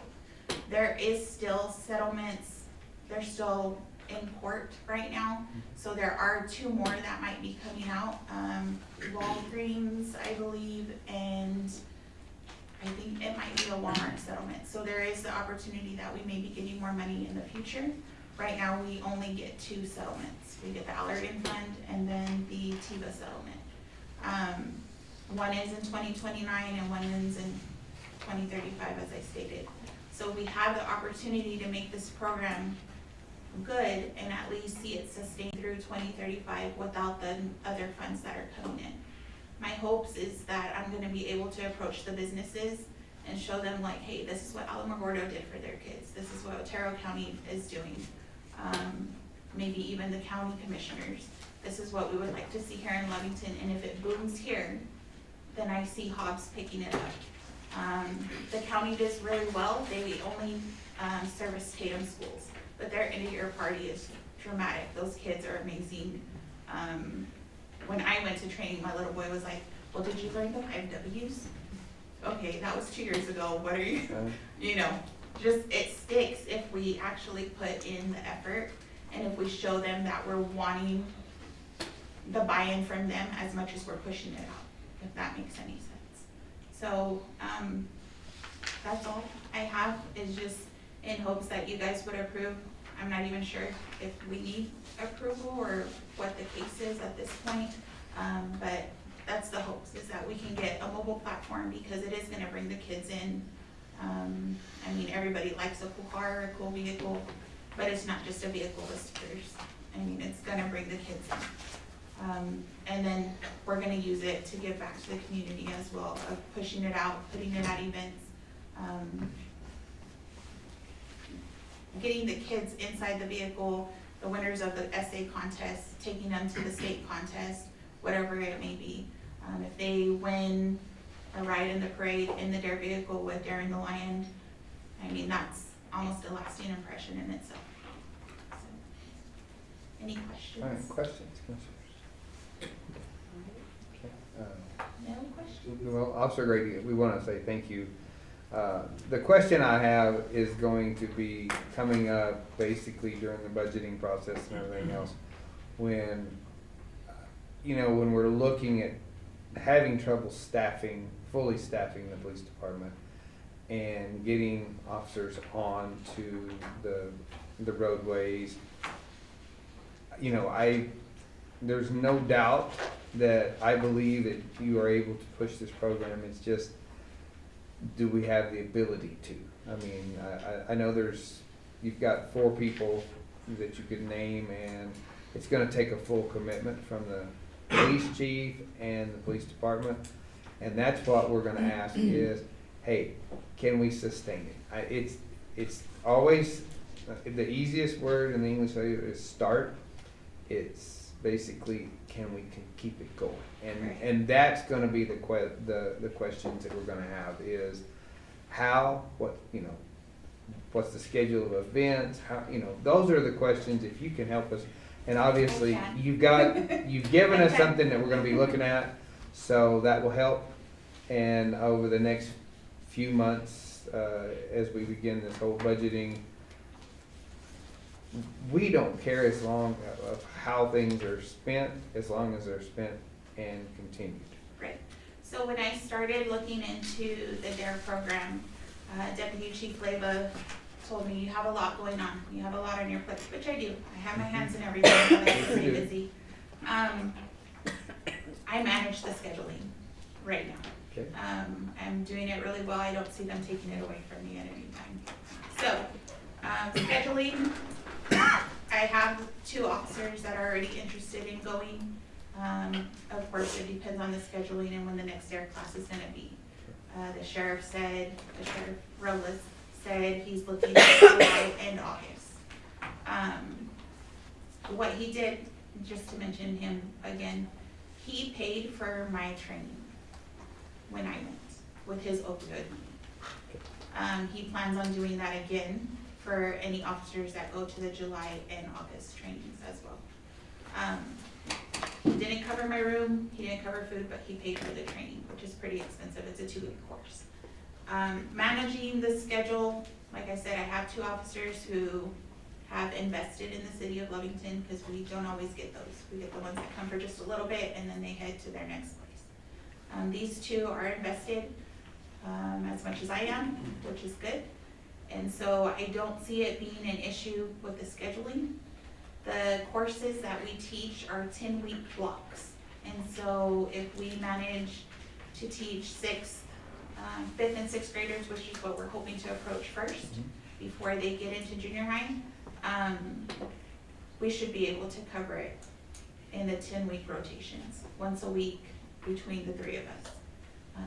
There is still settlements, they're still in court right now, so there are 2 more that might be coming out. Walgreens, I believe, and I think it might be a Walmart settlement. So there is the opportunity that we may be getting more money in the future. Right now, we only get 2 settlements. We get the Allergan Fund and then the TIVA settlement. One is in 2029 and one ends in 2035, as I stated. So we have the opportunity to make this program good and at least see it sustained through 2035 without the other funds that are coming in. My hopes is that I'm gonna be able to approach the businesses and show them like, hey, this is what Alamogordo did for their kids. This is what Otero County is doing. Maybe even the county commissioners. This is what we would like to see here in Lovington, and if it booms here, then I see Hobbs picking it up. The county does really well. They only service Tatum schools, but their end of year party is dramatic. Those kids are amazing. When I went to training, my little boy was like, well, did you learn the 5 W's? Okay, that was 2 years ago. What are you, you know, just it sticks if we actually put in the effort and if we show them that we're wanting the buy-in from them as much as we're pushing it out, if that makes any sense. So that's all I have, is just in hopes that you guys would approve. I'm not even sure if we need approval or what the case is at this point, but that's the hopes, is that we can get a mobile platform, because it is gonna bring the kids in. I mean, everybody likes a cool car, a cool vehicle, but it's not just a vehicle, visitors. I mean, it's gonna bring the kids in. And then we're gonna use it to give back to the community as well, of pushing it out, putting it at events, getting the kids inside the vehicle, the winners of the essay contest, taking them to the state contest, whatever it may be. If they win a ride in the parade in the Dare vehicle with Daring the Lion, I mean, that's almost a lasting impression in itself. So, any questions? All right, questions, Commissioners? Okay, No questions? well, Officer Grady, we want to say thank you. The question I have is going to be coming up basically during the budgeting process and everything else. When, you know, when we're looking at having trouble fully staffing the police department and getting officers on to the roadways. You know, there's no doubt that I believe that you are able to push this program. It's just, do we have the ability to? I mean, I know you've got 4 people that you could name, and it's gonna take a full commitment from the police chief and the police department. And that's what we're gonna ask is, hey, can we sustain it? It's always, the easiest word in the English is start. It's basically, can we keep it going? And that's gonna be the questions that we're gonna have is what's the schedule of events? Those are the questions, if you can help us. And obviously, you've given us something that we're gonna be looking at, so that will help. And over the next few months, as we begin this whole budgeting, we don't care as long of how things are spent, as long as they're spent and continued. Right. So when I started looking into the DARE program, Deputy Chief Leyva told me, you have a lot going on. You have a lot on your plate, which I do. I have my hands in everything, so I'm pretty busy. I manage the scheduling right now. Okay. I'm doing it really well. I don't see them taking it away from me at any time. So, scheduling, I have 2 officers that are already interested in going. Of course, it depends on the scheduling and when the next DARE class is gonna be. The Sheriff Robles said he's looking at July and August. What he did, just to mention him again, he paid for my training when I went with his opioid money. He plans on doing that again for any officers that go to the July and August trainings as well. He didn't cover my room, he didn't cover food, but he paid for the training, which is pretty expensive. It's a 2-week course. Managing the schedule, like I said, I have 2 officers who have invested in the city of Lovington, because we don't always get those. We get the ones that come for just a little bit and then they head to their next place. These 2 are invested as much as I am, which is good. And so I don't see it being an issue with the scheduling. The courses that we teach are 10-week blocks. And so if we manage to teach 5th and 6th graders, which is what we're hoping to approach first, before they get into junior high, we should be able to cover it in the 10-week rotations, once a week between the 3 of us.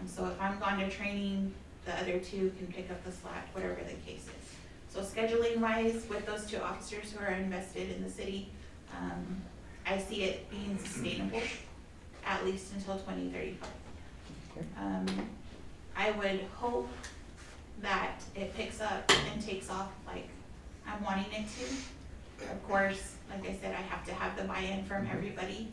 So if I'm gone to training, the other 2 can pick up the slack, whatever the case is. So scheduling wise, with those 2 officers who are invested in the city, I see it being sustainable at least until 2035. I would hope that it picks up and takes off like I'm wanting it to. Of course, like I said, I have to have the buy-in from everybody,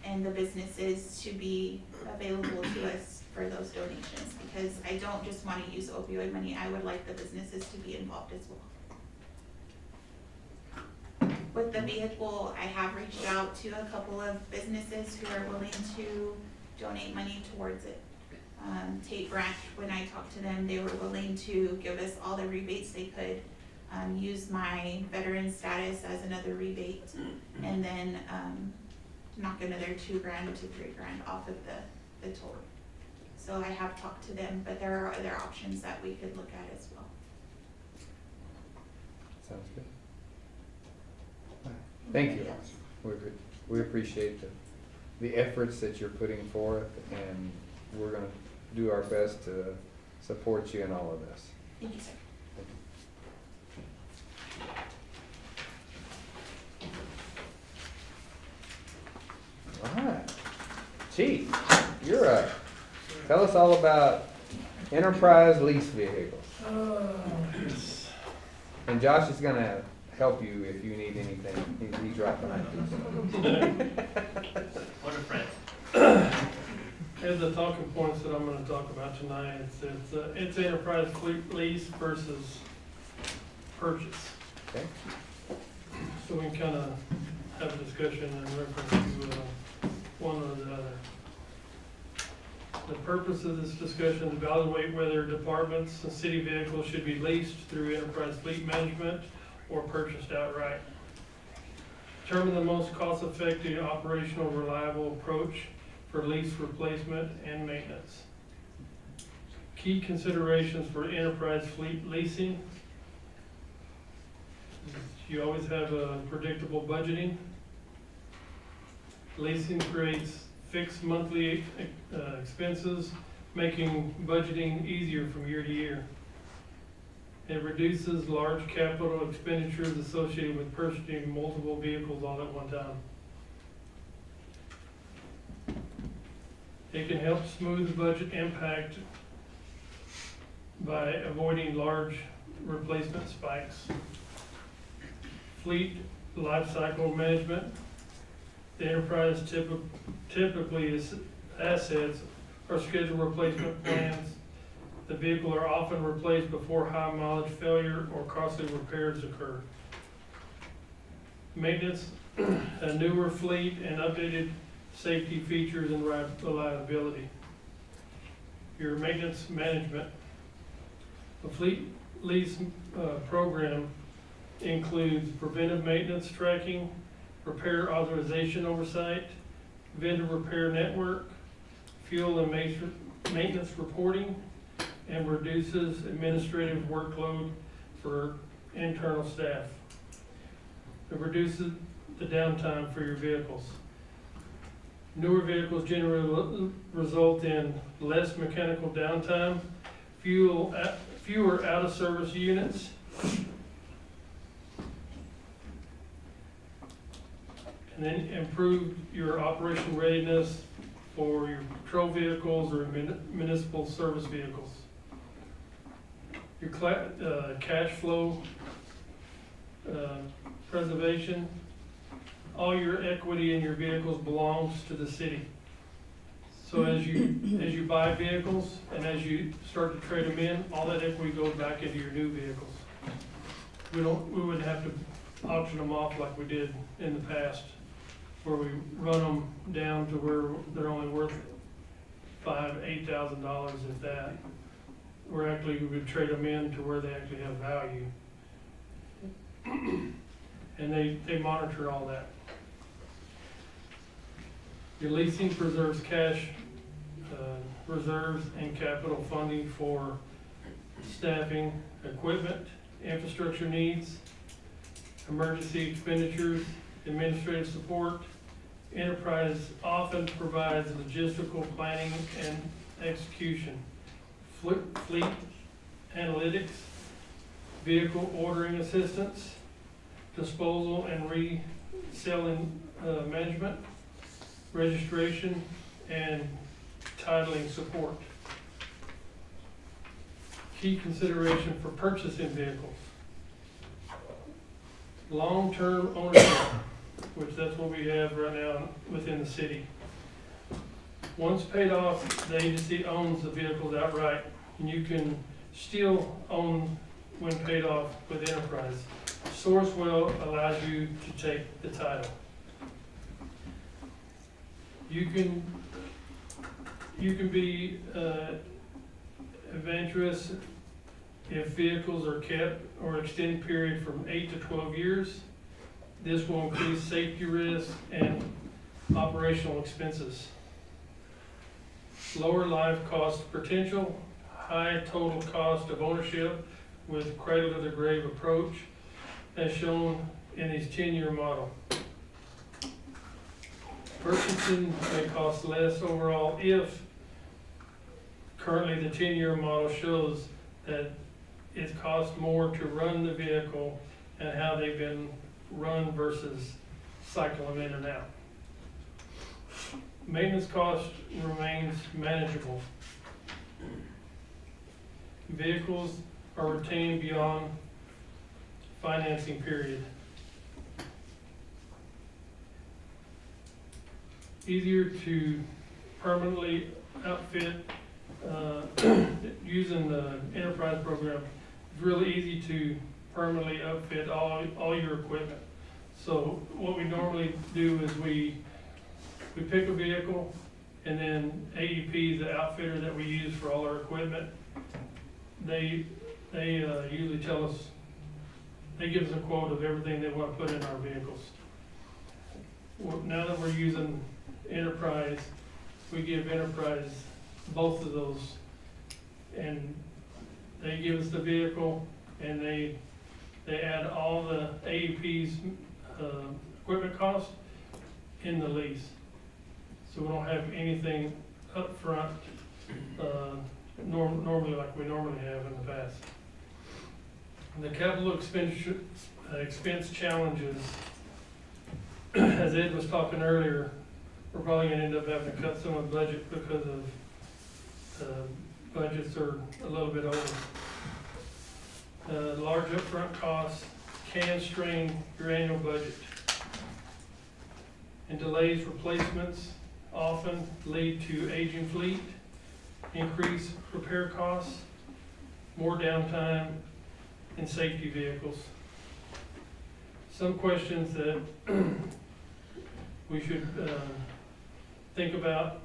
and the businesses to be available to us for those donations, because I don't just want to use opioid money. I would like the businesses to be involved as well. With the vehicle, I have reached out to a couple of businesses who are willing to donate money towards it. Tate Branch, when I talked to them, they were willing to give us all the rebates they could, use my veteran status as another rebate, and then knock another $2,000 to $3,000 off of the total. So I have talked to them, but there are other options that we could look at as well. Sounds good. Thank you. We appreciate the efforts that you're putting forth, and we're gonna do our best to support you in all of this. Thank you, sir. All right. Chief, you're up. Tell us all about enterprise lease vehicles. Yes. And Josh is gonna help you if you need anything. He's right behind you. What a friend. Here's the talking points that I'm gonna talk about tonight. It's enterprise fleet lease versus purchase. Okay. So we can kind of have a discussion in reference to one or the other. The purpose of this discussion is evaluate whether departments and city vehicles should be leased through enterprise fleet management or purchased outright. Determine the most cost-effective, operational, reliable approach for lease replacement and maintenance. Key considerations for enterprise fleet leasing. You always have a predictable budgeting. Leasing creates fixed monthly expenses, making budgeting easier from year to year. It reduces large capital expenditures associated with purchasing multiple vehicles all at one time. It can help smooth the budget impact by avoiding large replacement spikes. Fleet life cycle management. The enterprise typically is assets or scheduled replacement plans. The vehicle are often replaced before high mileage failure or costly repairs occur. Maintenance, a newer fleet and updated safety features and reliability. Your maintenance management. The fleet lease program includes preventive maintenance tracking, repair authorization oversight, vendor repair network, fuel and maintenance reporting, and reduces administrative workload for internal staff. It reduces the downtime for your vehicles. Newer vehicles generally result in less mechanical downtime, fewer out-of-service units, and then improve your operation readiness for your patrol vehicles or municipal service vehicles. Your cash flow preservation. All your equity in your vehicles belongs to the city. So as you buy vehicles and as you start to trade them in, all that equity goes back into your new vehicles. We wouldn't have to auction them off like we did in the past, where we run them down to where they're only worth $5,000–8,000, if that. Where actually we would trade them in to where they actually have value. And they monitor all that. Your leasing preserves cash reserves and capital funding for staffing, equipment, infrastructure needs, emergency expenditures, administrative support. Enterprise often provides logistical planning and execution, fleet analytics, vehicle ordering assistance, disposal and reselling management, registration, and titling support. Key consideration for purchasing vehicles. Long-term ownership, which that's what we have right now within the city. Once paid off, the agency owns the vehicles outright, and you can still own when paid off with Enterprise. Sourcewell allows you to take the title. You can be adventurous if vehicles are kept or extended period from 8 to 12 years. This will increase safety risk and operational expenses. Lower life cost potential, high total cost of ownership with cradle to the grave approach, as shown in these 10-year model. Purchasing may cost less overall if currently the 10-year model shows that it costs more to run the vehicle and how they've been run versus cycle them in and out. Maintenance cost remains manageable. Vehicles are retained beyond financing period. Easier to permanently outfit, using the enterprise program. It's really easy to permanently outfit all your equipment. So what we normally do is we pick a vehicle And then AEP, the outfitter that we use for all our equipment, they usually tell us, they give us a quote of everything they want to put in our vehicles. Well, now that we're using Enterprise, we give Enterprise both of those, and they give us the vehicle, and they add all the AEP's equipment cost in the lease. So we don't have anything up front, normally like we normally have in the past. The capital expense challenges, as Ed was talking earlier, we're probably gonna end up having to cut some of the budget because of budgets are a little bit over. Large upfront costs can strain your annual budget. And delays replacements often lead to aging fleet, increased repair costs, more downtime, and safety vehicles. Some questions that we should think about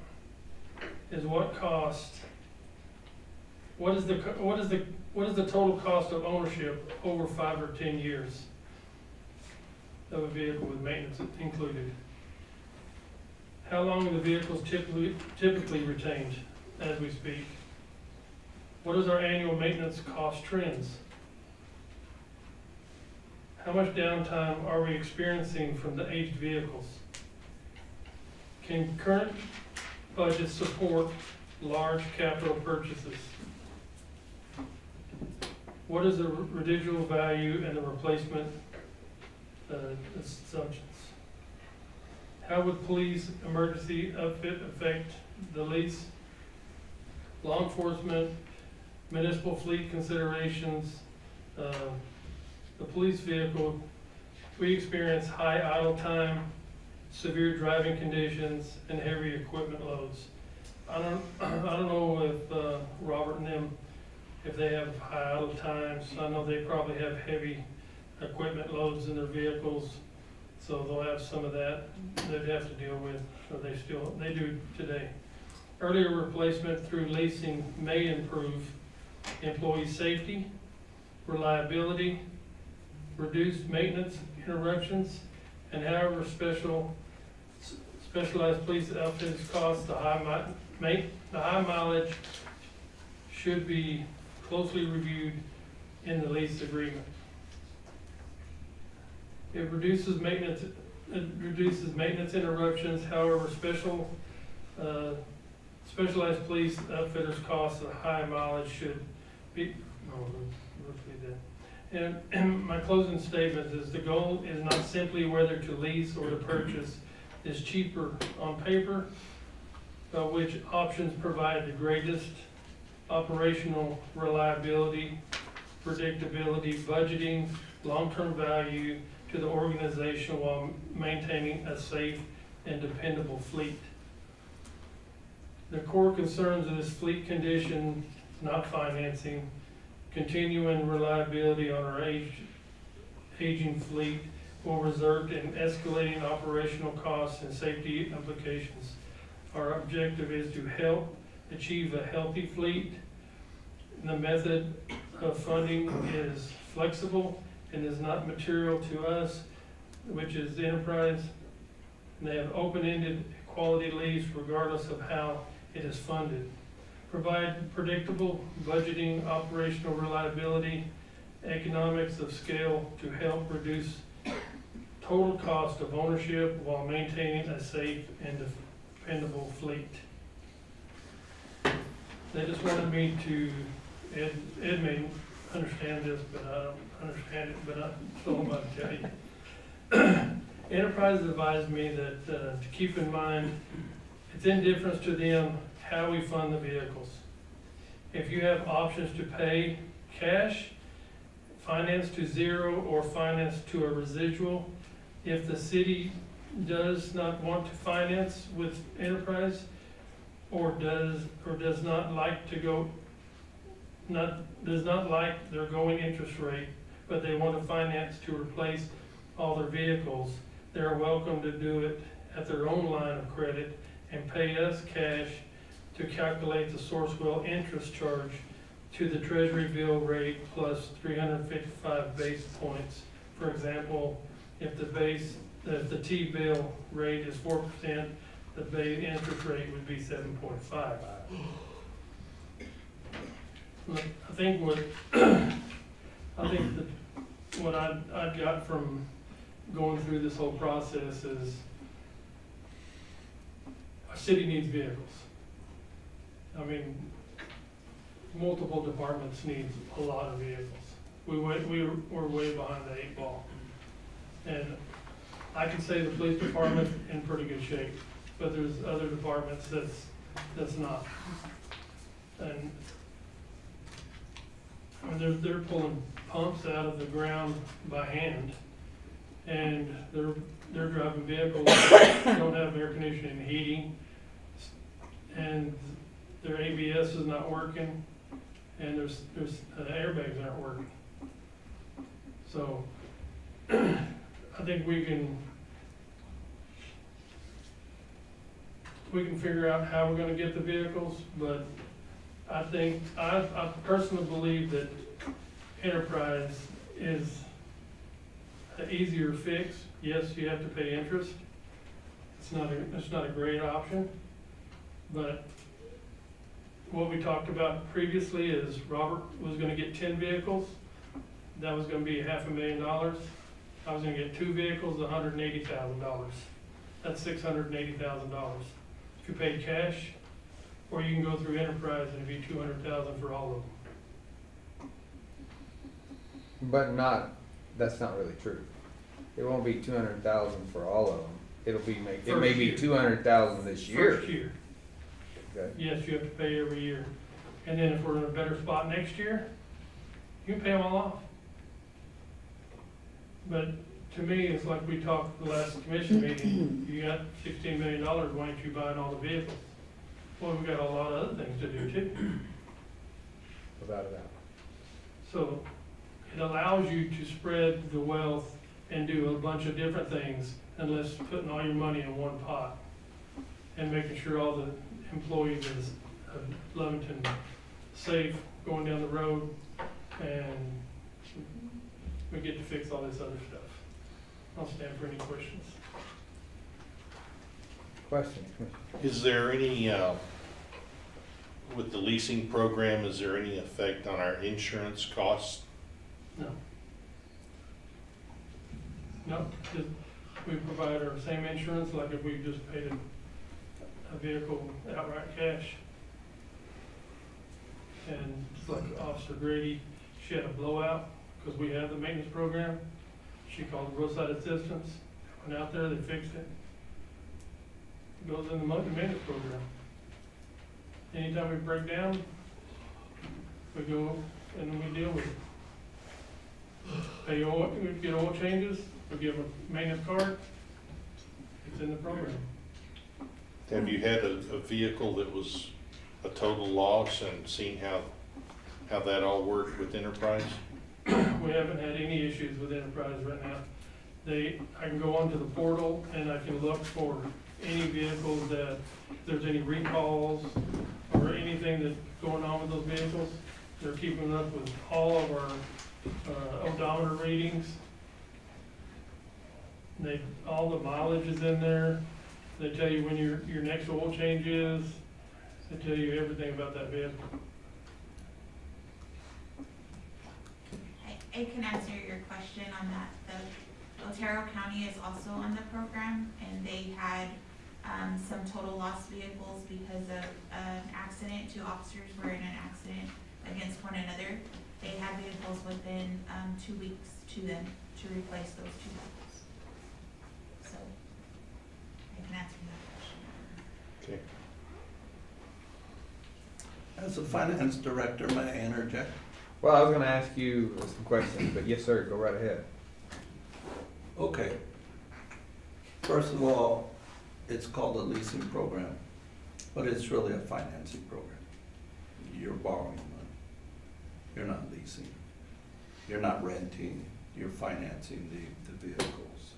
is what is the total cost of ownership over 5 or 10 years of a vehicle with maintenance included? How long are the vehicles typically retained as we speak? What is our annual maintenance cost trends? How much downtime are we experiencing from the aged vehicles? Can current budgets support large capital purchases? What is the residual value and the replacement assumptions? How would police emergency outfit affect the lease? Law enforcement, municipal fleet considerations, the police vehicle, we experience high idle time, severe driving conditions, and heavy equipment loads. I don't know if Robert and them, if they have high idle times. I know they probably have heavy equipment loads in their vehicles, so they'll have some of that they'd have to deal with, or they do today. Earlier replacement through leasing may improve employee safety, reliability, reduce maintenance interruptions, and however specialized police outfits cost, the high mileage should be closely reviewed in the lease agreement. It reduces maintenance interruptions, however specialized police outfitters cost the high mileage should be, let's leave that. And my closing statement is the goal is not simply whether to lease or to purchase is cheaper on paper, but which options provide the greatest operational reliability, predictability, budgeting, long-term value to the organization while maintaining a safe and dependable fleet. The core concerns of this fleet condition, not financing, continuing reliability on our aging fleet will result in escalating operational costs and safety implications. Our objective is to help achieve a healthy fleet. The method of funding is flexible and is not material to us, which is the enterprise. And they have open-ended quality lease regardless of how it is funded. Provide predictable budgeting, operational reliability, economics of scale to help reduce total cost of ownership while maintaining a safe and dependable fleet. They just wanted me to, Ed may understand this, but I don't understand it, but I'm still about to tell you. Enterprise advised me that to keep in mind, it's indifference to them how we fund the vehicles. If you have options to pay cash, finance to zero, or finance to a residual, if the city does not want to finance with Enterprise, or does not like their going interest rate, but they want to finance to replace all their vehicles, they're welcome to do it at their own line of credit and pay us cash to calculate the Sourcewell interest charge to the treasury bill rate plus 355 basis points. For example, if the T-bill rate is 4%, the base interest rate would be 7.5. Look, I think what I got from going through this whole process is our city needs vehicles. I mean, multiple departments need a lot of vehicles. We're way behind the 8 ball. And I can say the police department's in pretty good shape, but there's other departments that's not. And I mean, they're pulling pumps out of the ground by hand, and they're driving vehicles that don't have air conditioning and heating, and their ABS is not working, and there's airbags aren't working. So I think we can figure out how we're gonna get the vehicles, but I think, I personally believe that Enterprise is an easier fix. Yes, you have to pay interest. It's not a great option, but what we talked about previously is Robert was gonna get 10 vehicles. That was gonna be $500,000. I was gonna get 2 vehicles, $180,000. That's $680,000. If you pay cash, or you can go through Enterprise and it'd be $200,000 for all of them. But that's not really true. It won't be 200,000 for all of them. It may be 200,000 this year. First year. Okay. Yes, you have to pay every year. And then if we're in a better spot next year, you can pay them all off. But to me, it's like we talked the last commission meeting, you got $16 million, why aren't you buying all the vehicles? Well, we've got a lot of other things to do too. Without a doubt. So it allows you to spread the wealth and do a bunch of different things, unless putting all your money in one pot and making sure all the employees of Lovington safe going down the road, and we get to fix all this other stuff. I'll stand for any questions. Question. Is there any, with the leasing program, is there any effect on our insurance costs? No. No, just, we provide our same insurance like if we just paid a vehicle outright cash. And it's like Officer Grady, she had a blowout, because we have the maintenance program. She called roadside assistance, went out there, they fixed it. It goes in the maintenance program. Anytime we break down, we go and then we deal with it. Pay oil, we get oil changes, we give them a maintenance card, it's in the program. Have you had a vehicle that was a total loss and seen how that all worked with Enterprise? We haven't had any issues with Enterprise right now. I can go onto the portal and I can look for any vehicles that, if there's any recalls or anything that's going on with those vehicles. They're keeping up with all of our odometer readings. All the mileage is in there. They tell you when your next oil change is. They tell you everything about that vehicle. I can answer your question on that. The Otero County is also on the program, and they had some total loss vehicles because of an accident. 2 officers were in an accident against one another. They had vehicles within 2 weeks to them to replace those 2 vehicles. So I can answer that question. Okay. As a finance director, may I interject? Well, I was gonna ask you some questions, but yes, sir, go right ahead. Okay. First of all, it's called a leasing program, but it's really a financing program. You're borrowing money. You're not leasing. You're not renting. You're financing the vehicles.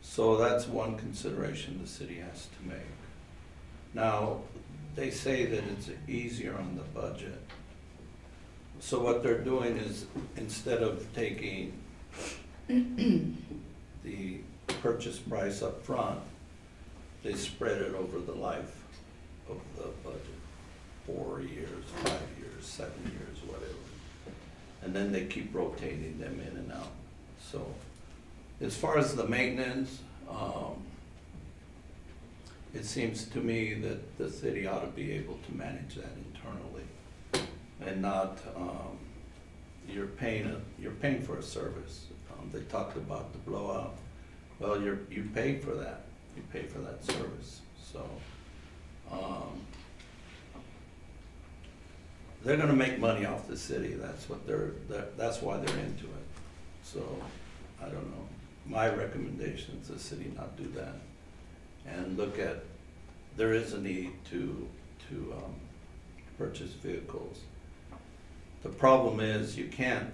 So that's one consideration the city has to make. Now, they say that it's easier on the budget. So what they're doing is, instead of taking the purchase price up front, they spread it over the life of the budget. 4 years, 5 years, 7 years, whatever. And then they keep rotating them in and out. So as far as the maintenance, it seems to me that the city ought to be able to manage that internally and not, you're paying for a service. They talked about the blowout. Well, you pay for that. You pay for that service. So, they're gonna make money off the city. That's what that's why they're into it. So, I don't know. My recommendation is the city not do that. And look at, there is a need to purchase vehicles. The problem is you can't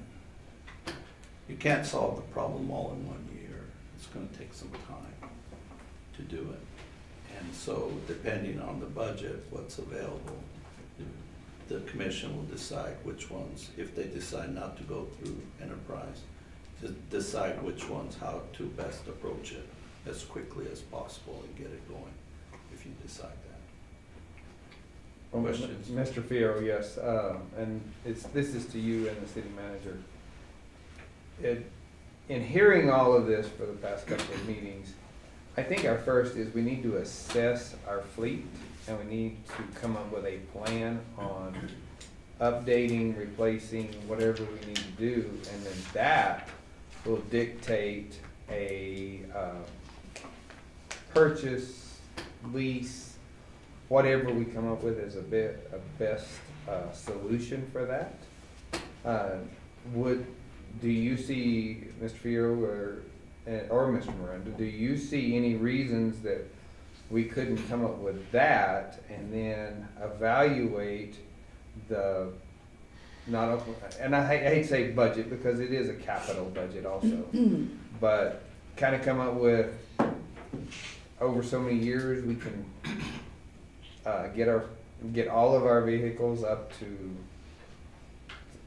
solve the problem all in 1 year. It's gonna take some time to do it. And so depending on the budget, what's available, the commission will decide which ones, if they decide not to go through enterprise, to decide which ones, how to best approach it as quickly as possible and get it going, if you decide that. Questions? Mr. Fierro, yes, and this is to you and the city manager. In hearing all of this for the past couple of meetings, I think our first is we need to assess our fleet and we need to come up with a plan on updating, replacing, whatever we need to do, and then that will dictate a purchase, lease, whatever we come up with as a best solution for that. Do you see, Mr. Fierro or Mr. Miranda, do you see any reasons that we couldn't come up with that and then evaluate and I hate to say budget because it is a capital budget also, but kind of come up with over so many years we can get all of our vehicles up to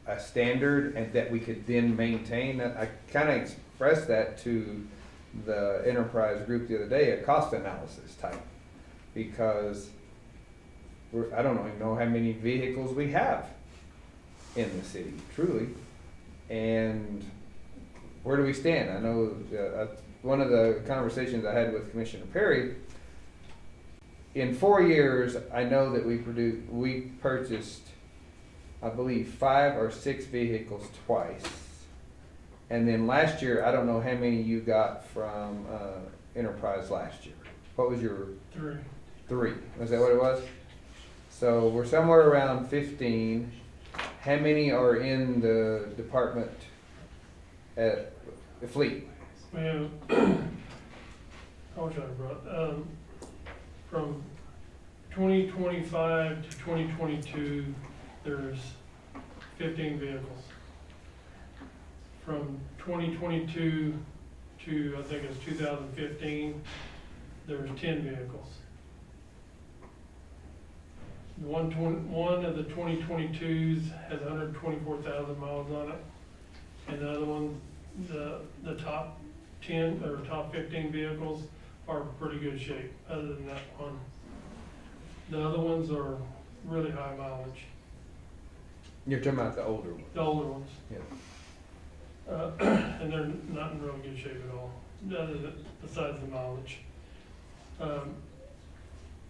a standard and that we could then maintain. I kind of expressed that to the enterprise group the other day, a cost analysis type, because I don't even know how many vehicles we have in the city, truly, and where do we stand? I know one of the conversations I had with Commissioner Perry, in 4 years, I know that we purchased, I believe, 5 or 6 vehicles twice. And then last year, I don't know how many you got from Enterprise last year. What was your? 3. 3. Was that what it was? So we're somewhere around 15. How many are in the department at the fleet? We have, how much I brought, from 2025 to 2022, there's 15 vehicles. From 2022 to, I think it's 2015, there's 10 vehicles. One of the 2022s has 124,000 miles on it, and the other one, the top 10 or top 15 vehicles are in pretty good shape. Other than that one, the other ones are really high mileage. You're talking about the older ones. The older ones. Yeah. And they're not in real good shape at all, besides the mileage.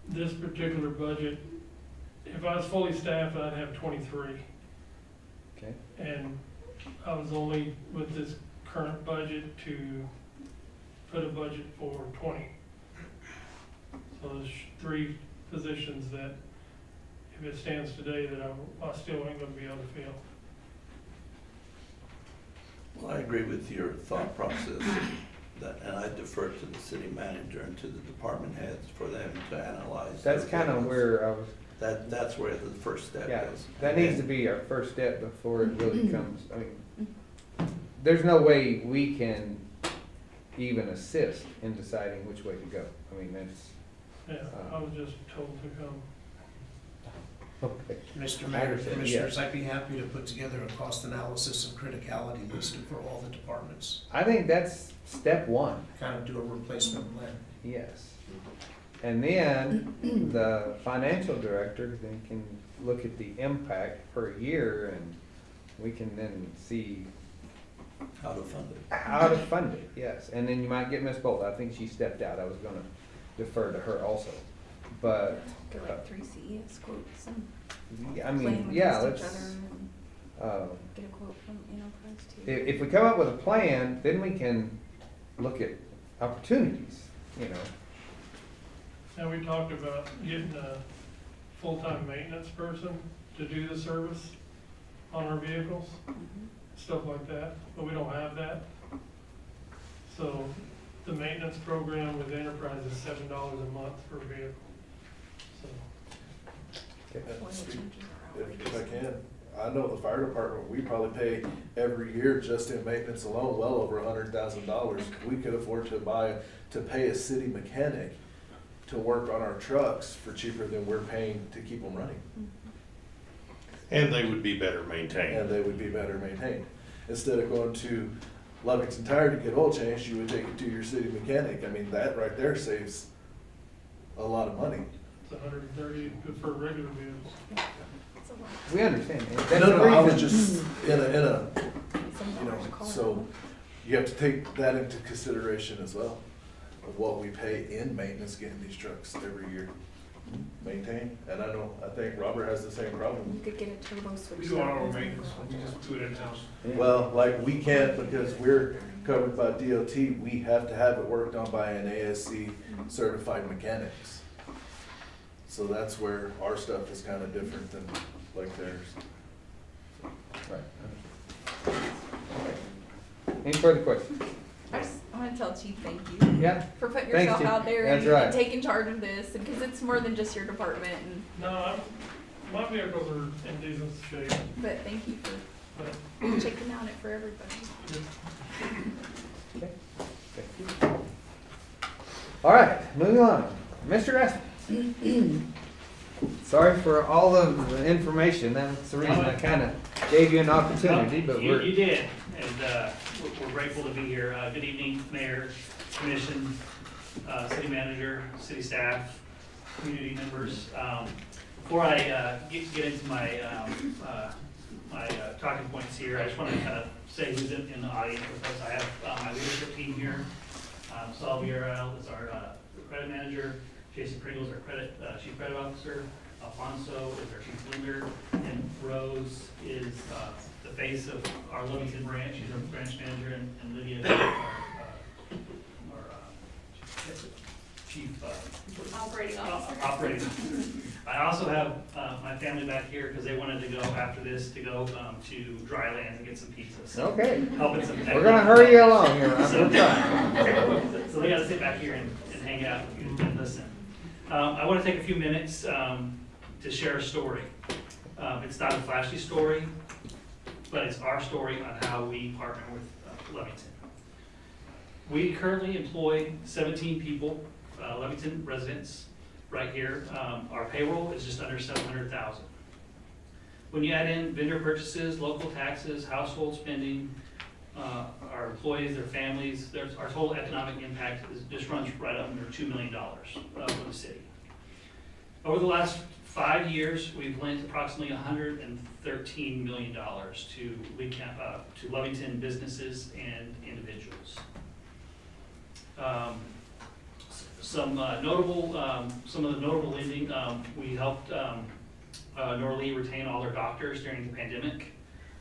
This particular budget, if I was fully staffed, I'd have 23. Okay. And I was only with this current budget to put a budget for 20. So there's 3 positions that, if it stands today, that I still ain't gonna be able to fill. Well, I agree with your thought process, and I defer to the city manager and to the department heads for them to analyze. That's kind of where I was. That's where the first step Yeah, is. that needs to be our first step before it really comes. I mean, there's no way we can even assist in deciding which way to go. I mean, Yeah, I was just told to come. Okay. Mr. I Mayor, understand, Commissioners, I'd be happy to put together a cost analysis and criticality list for all the departments. I think that's step one, Kind of do a replacement plan. yes. And then the financial director then can look at the impact per year and we can then see How to fund it. how to fund it, yes. And then you might get Ms. Bolt, I think she stepped out, I was gonna defer to her also. But, Get like 3 CES quotes and I plan mean, them yeah, against each let's, other and get a quote from Enterprise too. if we come up with a plan, then we can look at opportunities, you know. And we talked about getting a full-time maintenance person to do the service on our vehicles, stuff like that, but we don't have that. So the maintenance program with Enterprise is $7 a month per vehicle. So, Oil changes are If I outrageous. can, I know the fire department, we probably pay every year just in maintenance alone, well over $100,000. We could afford to pay a city mechanic to work on our trucks for cheaper than we're paying to keep them running. And they would be better maintained. And they would be better maintained. Instead of going to Lovington Tire to get oil changed, you would take it to your city mechanic. I mean, that right there saves a lot of money. it's 130 for regular vehicles. It's a lot. We understand. That's No, the I was reason- just in a, $7 you know, a car. so you have to take that into consideration as well, of what we pay in maintenance getting these trucks every year maintained. And I think Robert has the same problem. You could get a turbo switch. We do all our that own goes in the maintenance, we garage. just do it in-house. Well, like, we can't because we're covered by DOT, we have to have it worked on by an ASC certified mechanics. So that's where our stuff is kind of different than like theirs. Right. Any further questions? I want to tell Chief thank you Yeah? for putting Thanks, yourself Chief. out there That's and right. taking charge of this, and because it's more than just your department. And No, my vehicles are in decent shape, but thank you for but checking on it for everybody. Okay. Thank you. All right, moving on. Mr. Rasmus. Sorry for all of the information. That's the reason I kind of gave you an opportunity, but You we're, did, and we're grateful to be here. Good evening, Mayor, Commission, City Manager, City staff, community members. Before I get into my talking points here, I just want to kind of say who's in the audience with us. I have my leadership team here. Saul Villarreal is our credit manager. Jason Pringle's our chief credit officer. Alfonso is our chief lender. And Rose is the face of our Lovington branch. She's our branch manager. And Lydia is our chief Operating officer. operating. I also have my family back here because they wanted to go after this to go to Dryland and get some pizza. So okay. helping some. We're gonna hurry you along here. We're So- trying. So they gotta sit back here and hang out with you and listen. I wanna take a few minutes to share a story. It's not a flashy story, but it's our story on how we partner with Lovington. We currently employ 17 people, Lovington residents, right here. Our payroll is just under 700,000. When you add in vendor purchases, local taxes, household spending, our employees, their families, our total economic impact just runs right up under $2 million for the city. Over the last 5 years, we've lent approximately $113 million to Lovington businesses and individuals. Some of the notable lending, we helped Norley retain all their doctors during the pandemic.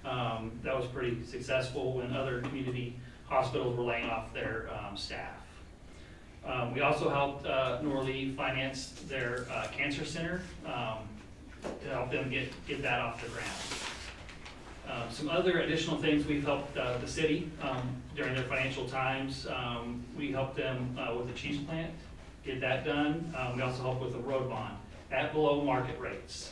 That was pretty successful when other community hospitals were laying off their staff. We also helped Norley finance their cancer center to help them get that off the ground. Some other additional things, we've helped the city during their financial times. We helped them with the cheese plant, get that done. We also helped with the road bond at below market rates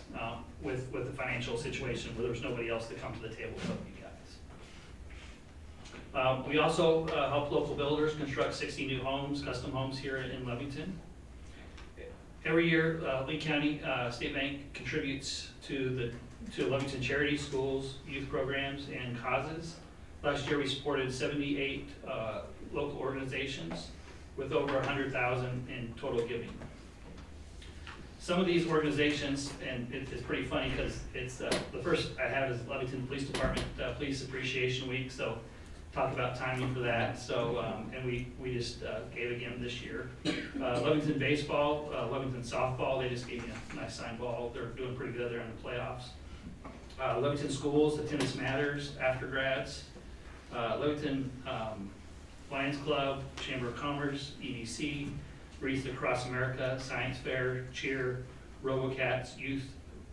with the financial situation where there's nobody else to come to the table to help you guys. We also help local builders construct 60 new homes, custom homes here in Lovington. Every year, Lee County State Bank contributes to Lovington charities, schools, youth programs, and causes. Last year, we supported 78 local organizations with over 100,000 in total giving. Some of these organizations, and it's pretty funny because it's the first I have is Lovington Police Department Police Appreciation Week, so talk about timing for that. So and we just gave again this year. Lovington baseball, Lovington softball, they just gave me a nice signed ball. They're doing pretty good. They're in the playoffs. Lovington schools, the Tennis Matters, after grads. Lovington Lions Club, Chamber of Commerce, EDC, Wreath Across America, Science Fair, Cheer, RoboCats, Youth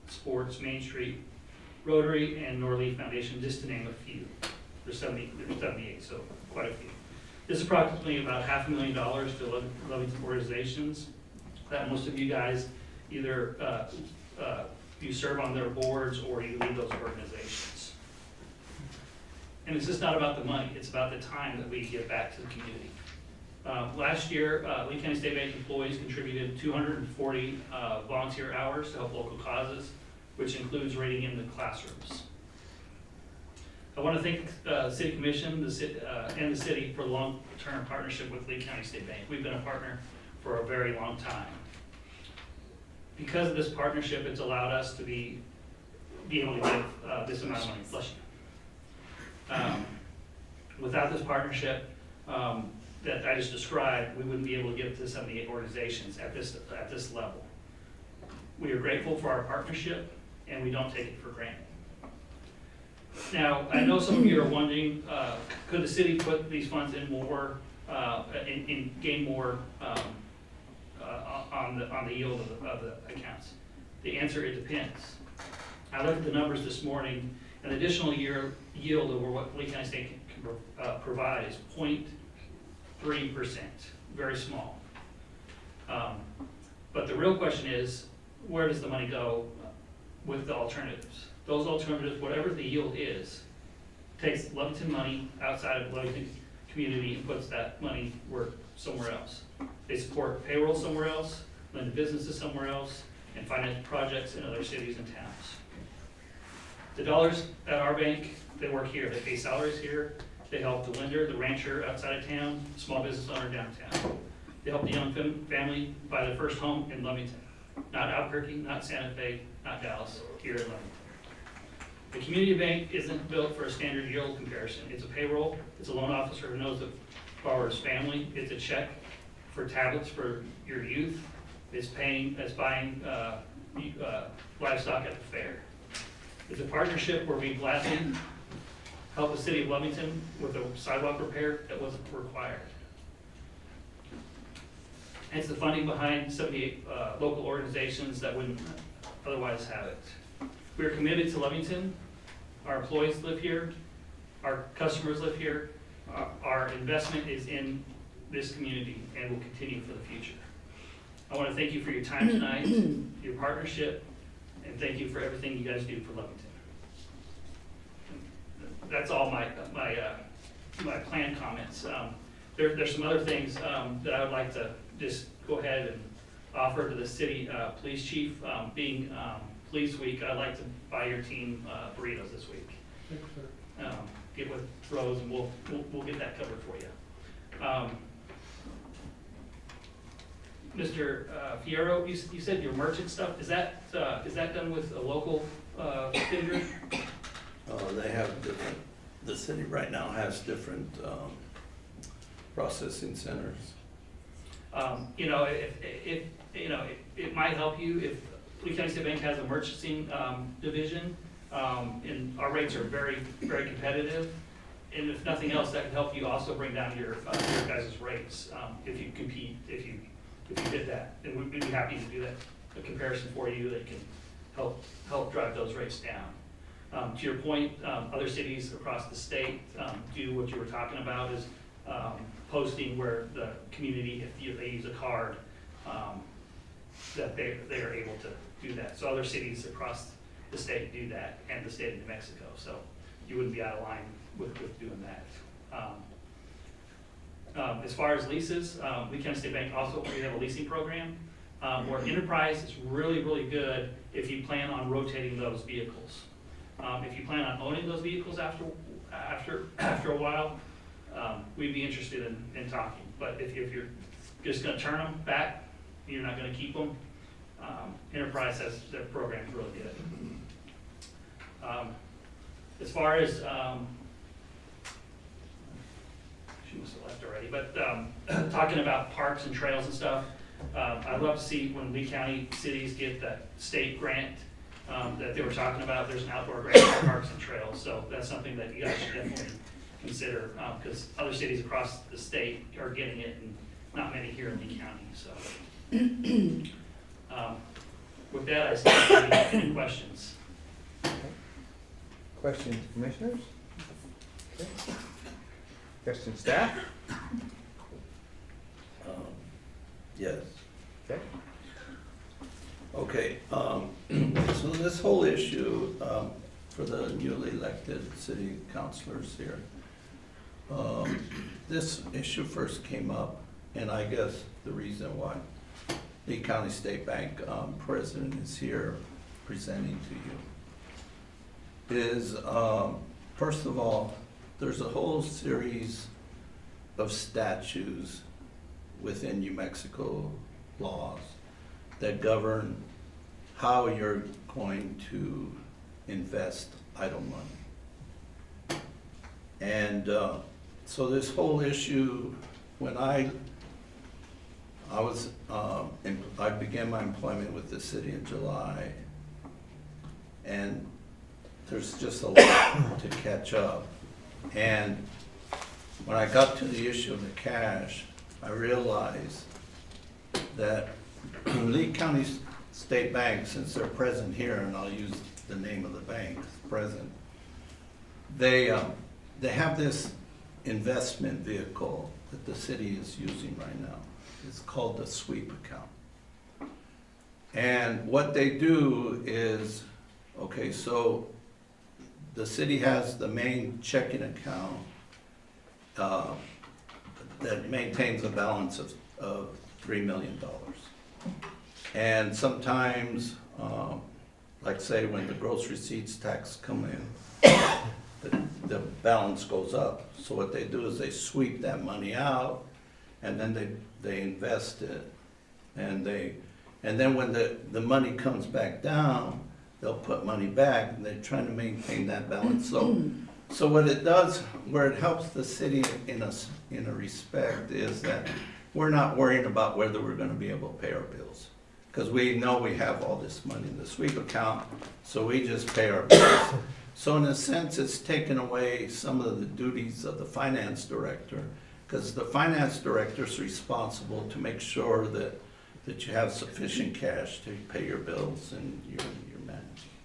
Sports, Main Street, Rotary, and Norley Foundation, just to name a few. There's 78, so quite a few. This is approximately about $500,000 to Lovington organizations that most of you guys either you serve on their boards or you lead those organizations. And it's just not about the money, it's about the time that we give back to the community. Last year, Lee County State Bank employees contributed 240 volunteer hours to help local causes, which includes reading in the classrooms. I want to thank the City Commission and the city for the long-term partnership with Lee County State Bank. We've been a partner for a very long time. Because of this partnership, it's allowed us to be able to give this amount of money. Bless you. Without this partnership that I just described, we wouldn't be able to give to 78 organizations at this level. We are grateful for our partnership, and we don't take it for granted. Now, I know some of you are wondering, could the city put these funds in more, and gain more on the yield of the accounts? The answer, it depends. I looked at the numbers this morning. An additional yield over what Lee County State can provide is 0.3%, very small. But the real question is, where does the money go with the alternatives? Those alternatives, whatever the yield is, takes Lovington money outside of Lovington community and puts that money work somewhere else. They support payroll somewhere else, lend to businesses somewhere else, and finance projects in other cities and towns. The dollars at our bank, they work here. They pay salaries here. They help the lender, the rancher outside of town, small business owner downtown. They help the young family buy their first home in Lovington. Not Albuquerque, not Santa Fe, not Dallas, here in Lovington. The community bank isn't built for a standard yield comparison. It's a payroll. It's a loan officer who knows the borrower's family. It's a check for tablets for your youth. It's buying livestock at the fair. It's a partnership where we gladly help the city of Lovington with a sidewalk repair that wasn't required. And it's the funding behind 78 local organizations that wouldn't otherwise have it. We are committed to Lovington. Our employees live here. Our customers live here. Our investment is in this community and will continue for the future. I want to thank you for your time tonight, your partnership, and thank you for everything you guys do for Lovington. That's all my planned comments. There's some other things that I would like to just go ahead and offer to the city police chief. Being Police Week, I'd like to buy your team burritos this week. Get with Rose and we'll get that covered for you. Mr. Fierro, you said your merchant stuff, is that done with a local vendor? They have different, the city right now has different processing centers. It might help you if Lee County State Bank has a merchanting division, and our rates are very, very competitive. And if nothing else, that can help you also bring down your guys' rates if you compete, if you did that. And we'd be happy to do that, a comparison for you that can help drive those rates down. To your point, other cities across the state do what you were talking about, is posting where the community, if they use a card, that they are able to do that. So other cities across the state do that, and the state of New Mexico. So you wouldn't be out of line with doing that. As far as leases, Lee County State Bank also, we have a leasing program. Where Enterprise is really, really good if you plan on rotating those vehicles. If you plan on owning those vehicles after a while, we'd be interested in talking. But if you're just gonna turn them back, you're not gonna keep them, Enterprise has, their program's really good. As far as, she must have left already, but talking about parks and trails and stuff, I'd love to see when Lee County cities get that state grant that they were talking about. There's an outdoor grant for parks and trails, so that's something that you guys should definitely consider, because other cities across the state are getting it, and not many here in Lee County. So, with that, I see any questions. Questions, commissioners? Okay. Questions, staff? Yes. Okay. Okay, so this whole issue, for the newly elected city councilors here, this issue first came up, and I guess the reason why the County State Bank president is here presenting to you is, first of all, there's a whole series of statutes within New Mexico laws that govern how you're going to invest idle money. And so this whole issue, when I began my employment with the city in July, and there's just a lot to catch up. And when I got to the issue of the cash, I realized that Lee County State Bank, since they're present here, and I'll use the name of the bank, present, they have this investment vehicle that the city is using right now. It's called the sweep account. And what they do is, okay, so the city has the main checking account that maintains a balance of $3 million. And sometimes, like say when the gross receipts tax come in, the balance goes up. So what they do is they sweep that money out, and then they invest it. And then when the money comes back down, they'll put money back, and they're trying to maintain that balance. So what it does, where it helps the city in a respect, is that we're not worrying about whether we're gonna be able to pay our bills. Because we know we have all this money in the sweep account, so we just pay our bills. So in a sense, it's taken away some of the duties of the finance director, because the finance director is responsible to make sure that you have sufficient cash to pay your bills and your management.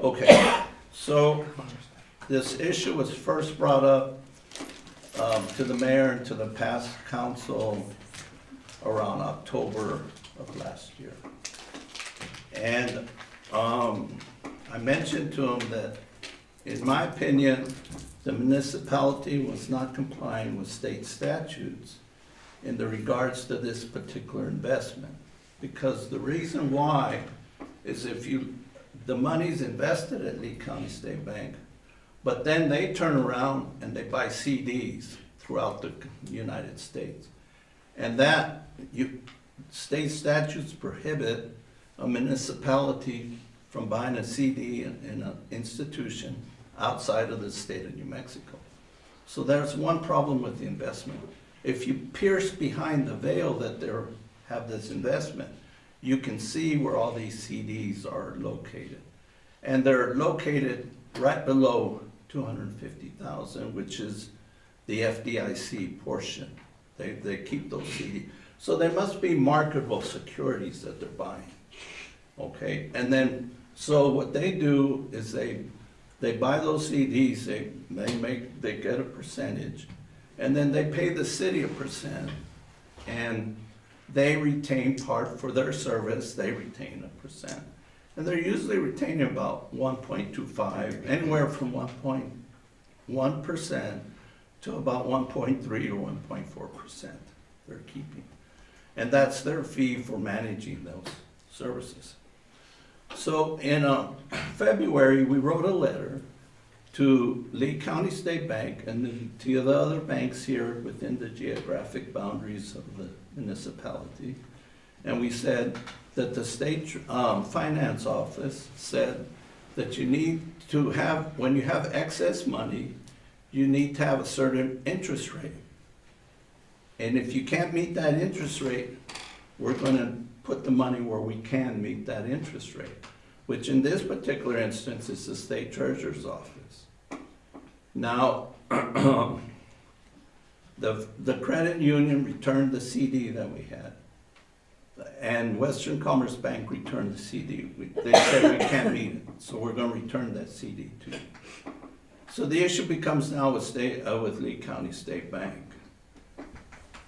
Okay, so this issue was first brought up to the mayor and to the past council around October of last year. And I mentioned to him that, in my opinion, the municipality was not complying with state statutes in the regards to this particular investment. Because the reason why is the money's invested at Lee County State Bank, but then they turn around and they buy CDs throughout the United States. And state statutes prohibit a municipality from buying a CD in an institution outside of the state of New Mexico. So there's one problem with the investment. If you pierce behind the veil that they have this investment, you can see where all these CDs are located. And they're located right below 250,000, which is the FDIC portion. They keep those CDs. So they must be marketable securities that they're buying. Okay, and then, so what they do is they buy those CDs, they get a percentage, and then they pay the city a percent, and they retain part for their service, they retain a percent. And they're usually retaining about 1.25, anywhere from 1.1% to about 1.3 or 1.4% they're keeping. And that's their fee for managing those services. So in February, we wrote a letter to Lee County State Bank and to the other banks here within the geographic boundaries of the municipality. And we said that the state finance office said that you need to have, when you have excess money, you need to have a certain interest rate. And if you can't meet that interest rate, we're gonna put the money where we can meet that interest rate, which in this particular instance is the state treasurer's office. Now, the credit union returned the CD that we had, and Western Commerce Bank returned the CD. They said we can't meet it, so we're gonna return that CD to you. So the issue becomes now with Lee County State Bank.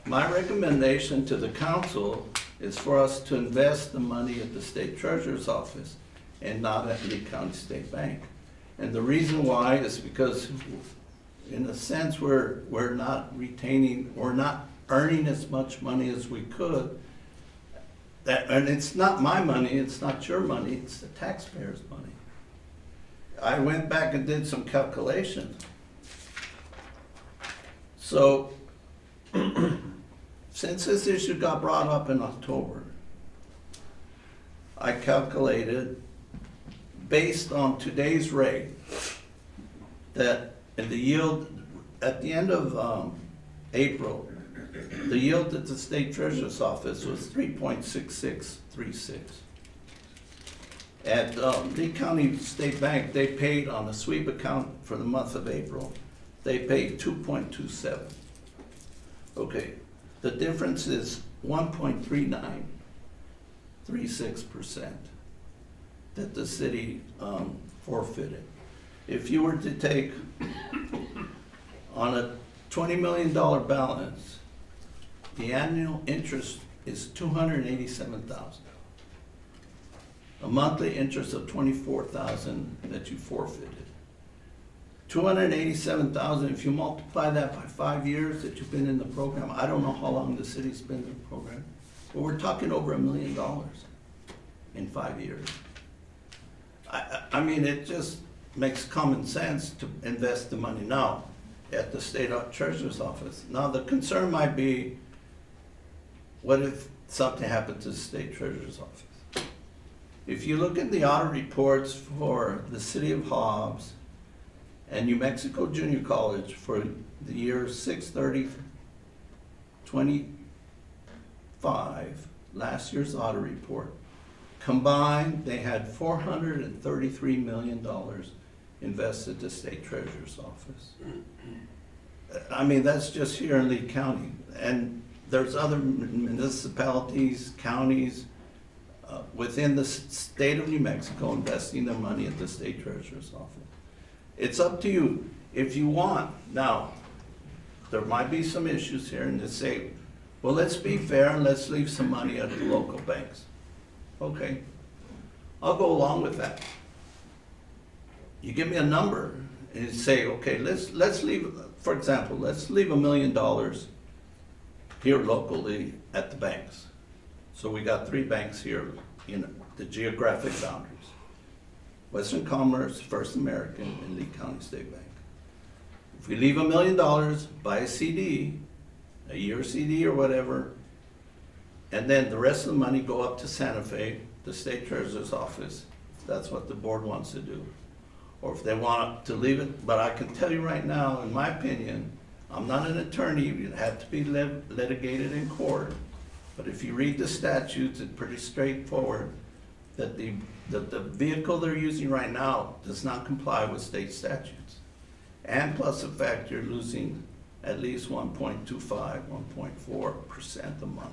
My recommendation to the council is for us to invest the money at the state treasurer's office and not at Lee County State Bank. And the reason why is because, in a sense, we're not earning as much money as we could. And it's not my money, it's not your money, it's the taxpayers' money. I went back and did some calculations. So, since this issue got brought up in October, I calculated, based on today's rate, that in the yield at the end of April, the yield at the state treasurer's office was 3.6636. At Lee County State Bank, they paid on a sweep account for the month of April, they paid 2.27. Okay, the difference is 1.3936% that the city forfeited. If you were to take on a $20 million balance, the annual interest is $287,000. A monthly interest of $24,000 that you forfeited. $287,000, if you multiply that by 5 years that you've been in the program, I don't know how long the city's been in the program, but we're talking over $1 million in 5 years. I mean, it just makes common sense to invest the money now at the state treasurer's office. Now, the concern might be, what if something happened to the state treasurer's office? If you look at the audit reports for the city of Hobbs and New Mexico Junior College for the year 6/30/25, last year's audit report, combined, they had $433 million invested to state treasurer's office. I mean, that's just here in Lee County. And there's other municipalities, counties, within the state of New Mexico investing their money at the state treasurer's office. It's up to you if you want. Now, there might be some issues here, and they say, well, let's be fair and let's leave some money at the local banks. Okay, I'll go along with that. You give me a number and say, okay, let's leave, for example, let's leave $1 million here locally at the banks. So we got 3 banks here in the geographic boundaries. Western Commerce, First American, and Lee County State Bank. If we leave $1 million, buy a CD, a year CD or whatever, and then the rest of the money go up to Santa Fe, the state treasurer's office, if that's what the board wants to do. Or if they want to leave it, but I can tell you right now, in my opinion, I'm not an attorney, it had to be litigated in court. But if you read the statutes, it's pretty straightforward that the vehicle they're using right now does not comply with state statutes. And plus the fact you're losing at least 1.25, 1.4% a month.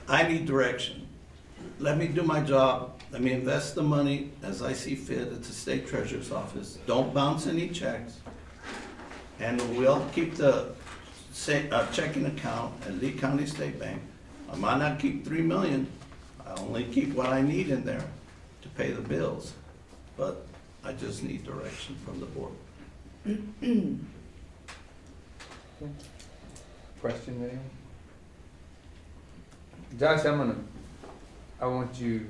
I need direction. Let me do my job. Let me invest the money as I see fit at the state treasurer's office. Don't bounce any checks. And we'll keep the checking account at Lee County State Bank. I might not keep $3 million. I only keep what I need in there to pay the bills. But I just need direction from the board. Question, anyone? Josh, I want you,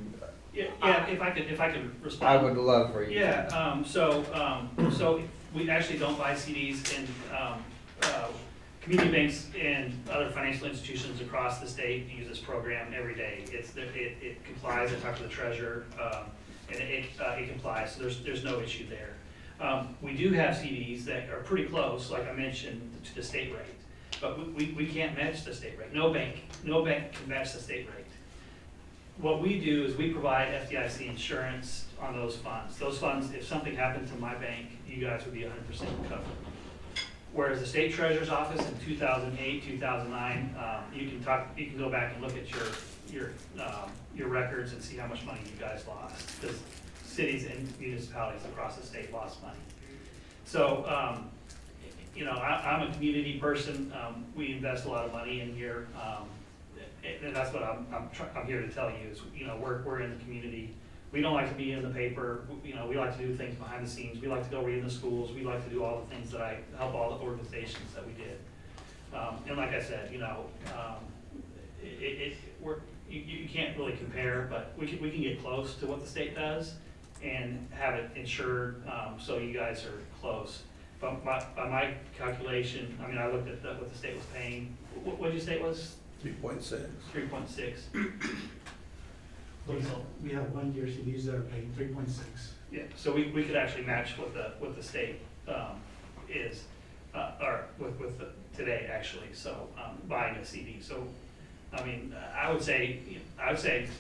Yeah, if I could respond. I would love for you. Yeah, so we actually don't buy CDs in, community banks and other financial institutions across the state use this program every day. It complies, I talked to the treasurer, and it complies, so there's no issue there. We do have CDs that are pretty close, like I mentioned, to the state rate, but we can't match the state rate. No bank can match the state rate. What we do is we provide FDIC insurance on those funds. Those funds, if something happened to my bank, you guys would be 100% covered. Whereas the state treasurer's office in 2008, 2009, you can go back and look at your records and see how much money you guys lost, because cities and municipalities across the state lost money. So, I'm a community person. We invest a lot of money in here. And that's what I'm here to tell you is, we're in the community. We don't like to be in the paper. We like to do things behind the scenes. We like to go read in the schools. We like to do all the things that I help all the organizations that we did. And like I said, you can't really compare, but we can get close to what the state does and have it insured, so you guys are close. But by my calculation, I looked at what the state was paying. What did you say it was? 3.6. 3.6. We have 1 year CDs that are paying 3.6. Yeah, so we could actually match what the state is, or with today actually, so buying a CD. So, I would say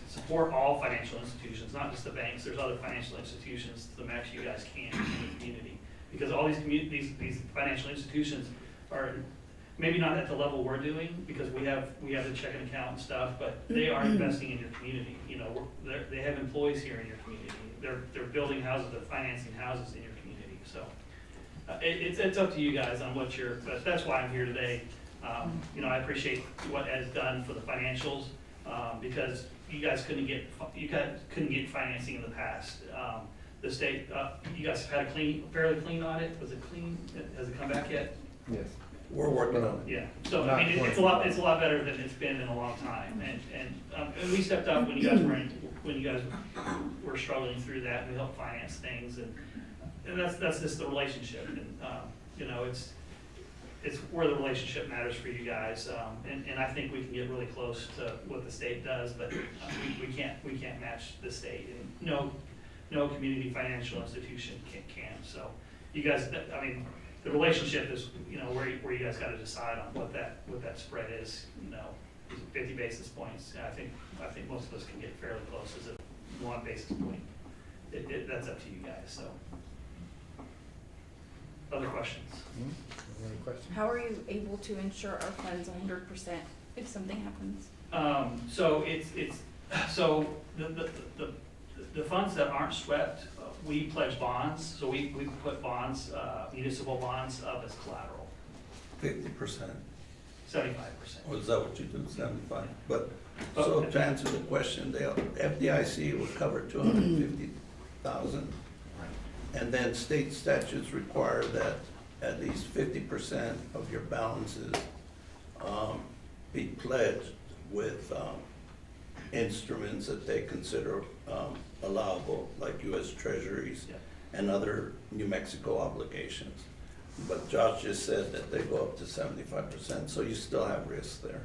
support all financial institutions, not just the banks. There's other financial institutions to match you guys can in the community, because all these financial institutions are maybe not at the level we're doing, because we have the checking account and stuff, but they are investing in your community. They have employees here in your community. They're building houses, they're financing houses in your community. So it's up to you guys on what that's why I'm here today. I appreciate what Ed's done for the financials, because you guys couldn't get financing in the past. The state, you guys have had a fairly clean audit. Was it clean? Has it come back yet? Yes. We're working on it. Yeah, so it's a lot better than it's been in a long time, and we stepped up when you guys were struggling through that, and we helped finance things, and that's just the relationship, and it's where the relationship matters for you guys, and I think we can get really close to what the state does, but we can't match the state, and no community financial institution can. So you guys, the relationship is, where you guys gotta decide on what that spread is, is it 50 basis points? I think most of us can get fairly close. Is it 1 basis point? That's up to you guys, so. Other questions? Any questions? How are you able to insure our funds 100% if something happens? So so the funds that aren't swept, we pledge bonds, so we put bonds, municipal bonds up as collateral. 50%. 75%. Or is that what you do, 75? But, so to answer the question, the FDIC will cover 250,000. And then state statutes require that at least 50% of your balances be pledged with instruments that they consider allowable, like U.S. Treasuries and other New Mexico obligations. But Josh just said that they go up to 75%, so you still have risk there.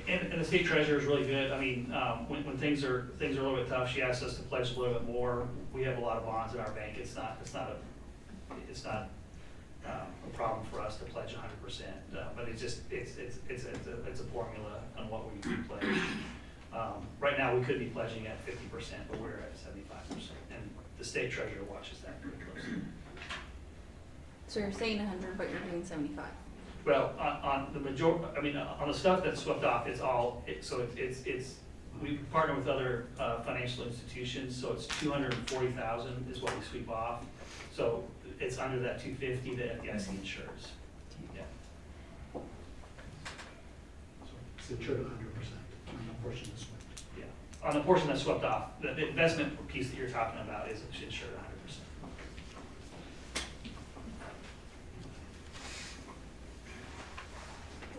And the state treasurer is really good. When things are a little bit tough, she asks us to pledge a little bit more. We have a lot of bonds in our bank. It's not a problem for us to pledge 100%. But it's a formula on what we pledge. Right now, we could be pledging at 50%, but we're at 75%, and the state treasurer watches that pretty closely. So you're saying 100, but you're doing 75. Well, on the on the stuff that's swept off, we partner with other financial institutions, so it's 240,000 is what we sweep off. So it's under that 250 that FDIC insures. Yeah. So it's insured 100% on the portion that's swept. Yeah. On the portion that's swept off, the investment piece that you're talking about is insured 100%.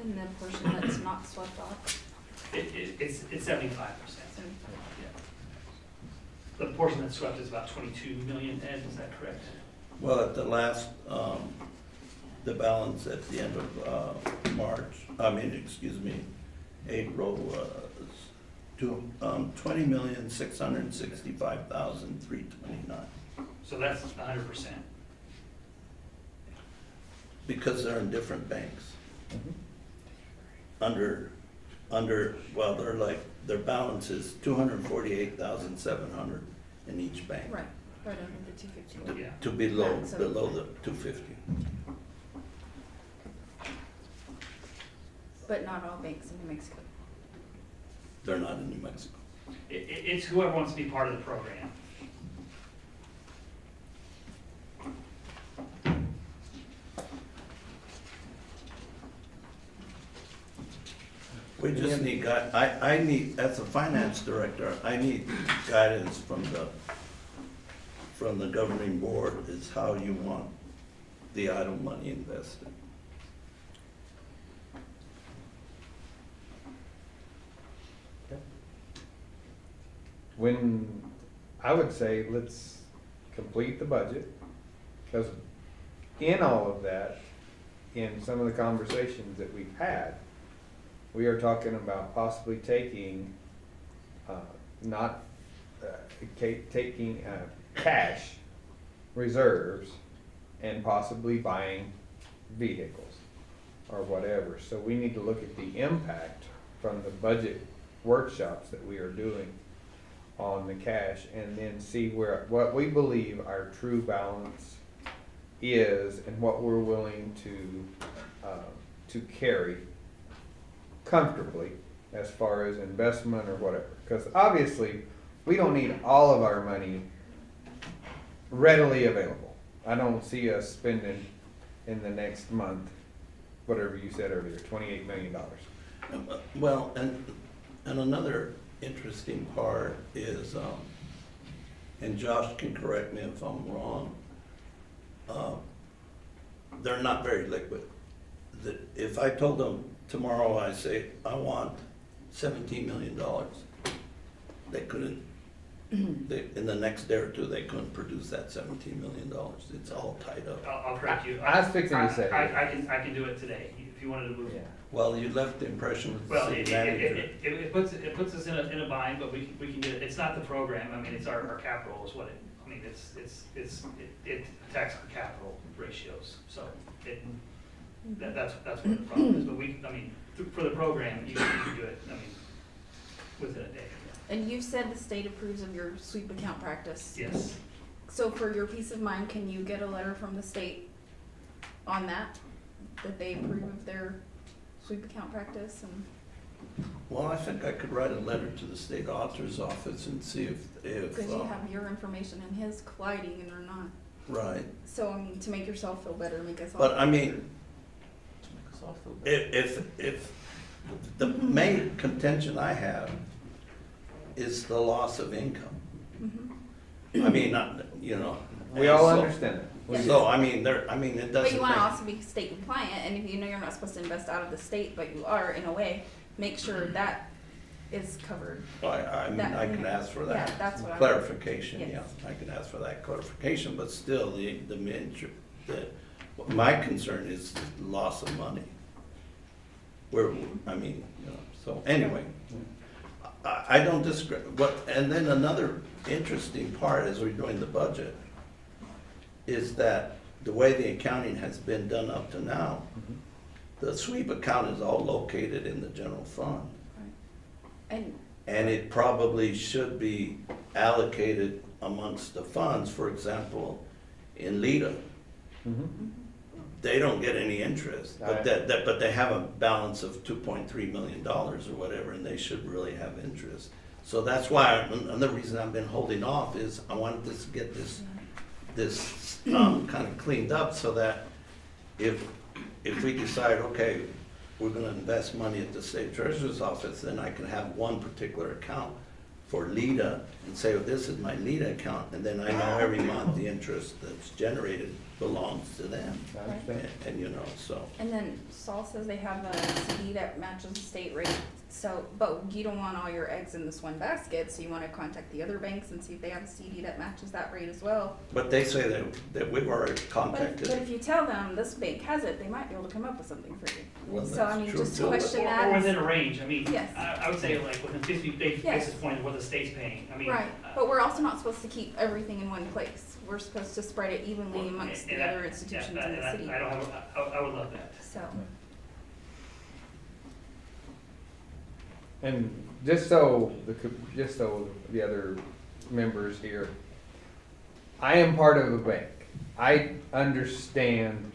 And the portion that's not swept off? It's 75%. The portion that's swept is about 22 million, Ed, is that correct? Well, at the last, the balance at the end of April was 20,665,329. So that's 100%. Because they're in different banks. Well, they're like, their balance is 248,700 in each bank. Right, right under the 250. Yeah. To below Max of- the 250. But not all banks in New Mexico. They're not in New Mexico. It's whoever wants to be part of the program. We just need I need, as a finance director, I need guidance from the governing board is how you want the idle money invested. When, I would say, let's complete the budget, because in all of that, in some of the conversations that we've had, we are talking about possibly taking, taking cash reserves and possibly buying vehicles or whatever. So we need to look at the impact from the budget workshops that we are doing on the cash and then see what we believe our true balance is and what we're willing to carry comfortably as far as investment or whatever. Because obviously, we don't need all of our money readily available. I don't see us spending in the next month, whatever you said earlier, $28 million. Well, and another interesting part is, and Josh can correct me if I'm wrong, they're not very liquid. If I told them tomorrow, I say, I want $17 million, they couldn't, in the next day or two, they couldn't produce that $17 million. It's all tied up. I'll correct you. I was fixing to say. I can do it today, if you wanted to move. Yeah. Well, you left the impression with the Well, city manager. it puts us in a bind, but we can get it. It's not the program. I mean, it's our capital is what it, I mean, it attacks our capital ratios. So that's what the problem is. But for the program, you can do it, I mean, within a day. And you said the state approves of your sweep account practice. Yes. So for your peace of mind, can you get a letter from the state on that they approve of their sweep account practice? And Well, I think I could write a letter to the state auditor's office and see if. because you have your information and his colliding and they're not. Right, So I mean, to make yourself feel better, make us all. but I mean, if the main contention I have is the loss of income. Mhm. I mean, not, you know. We all so- understand it. Yes. So, I mean, it doesn't. But you wanna make- also be state compliant, and if you know you're not supposed to invest out of the state, but you are in a way, make sure that is covered. I mean, I can ask for that. Yeah, that's what I'm. Clarification, Yes. yeah, I can ask for that clarification, but still, my concern is the loss of money. I mean, you know, so anyway, I don't disagree, and then another interesting part as we're doing the budget is that the way the accounting has been done up to now, the sweep account is all located in the general fund. And And it probably should be allocated amongst the funds, for example, in LIDA. They don't get any interest, but but they have a balance of $2.3 million or whatever, and they should really have interest. So that's why, another reason I've been holding off is I wanted to get this kind of cleaned up so that if we decide, okay, we're gonna invest money at the state treasurer's office, then I can have one particular account for LIDA and say, oh, this is my LIDA account, and then I know every month the interest that's generated belongs to them. I understand. And you know, so, then Saul says they have a CD that matches the state rate So, but you don't want all your eggs in this one basket, so you wanna contact the other banks and see if they have a CD that matches that rate as well. But they say that we've already But contacted. if you tell them this bank has it, they might be able to come up with something for you. Well, So, I that's mean, true, just too. question Or that. within a range, I mean, Yes. I would say like within 50 basis Yes. points of what the state's paying, I mean. Right, but we're also not supposed to keep everything in one place. We're supposed to spread it evenly amongst the other institutions in the city. I don't have, I would love that. So, And just so the other members here, I am part of a bank. I understand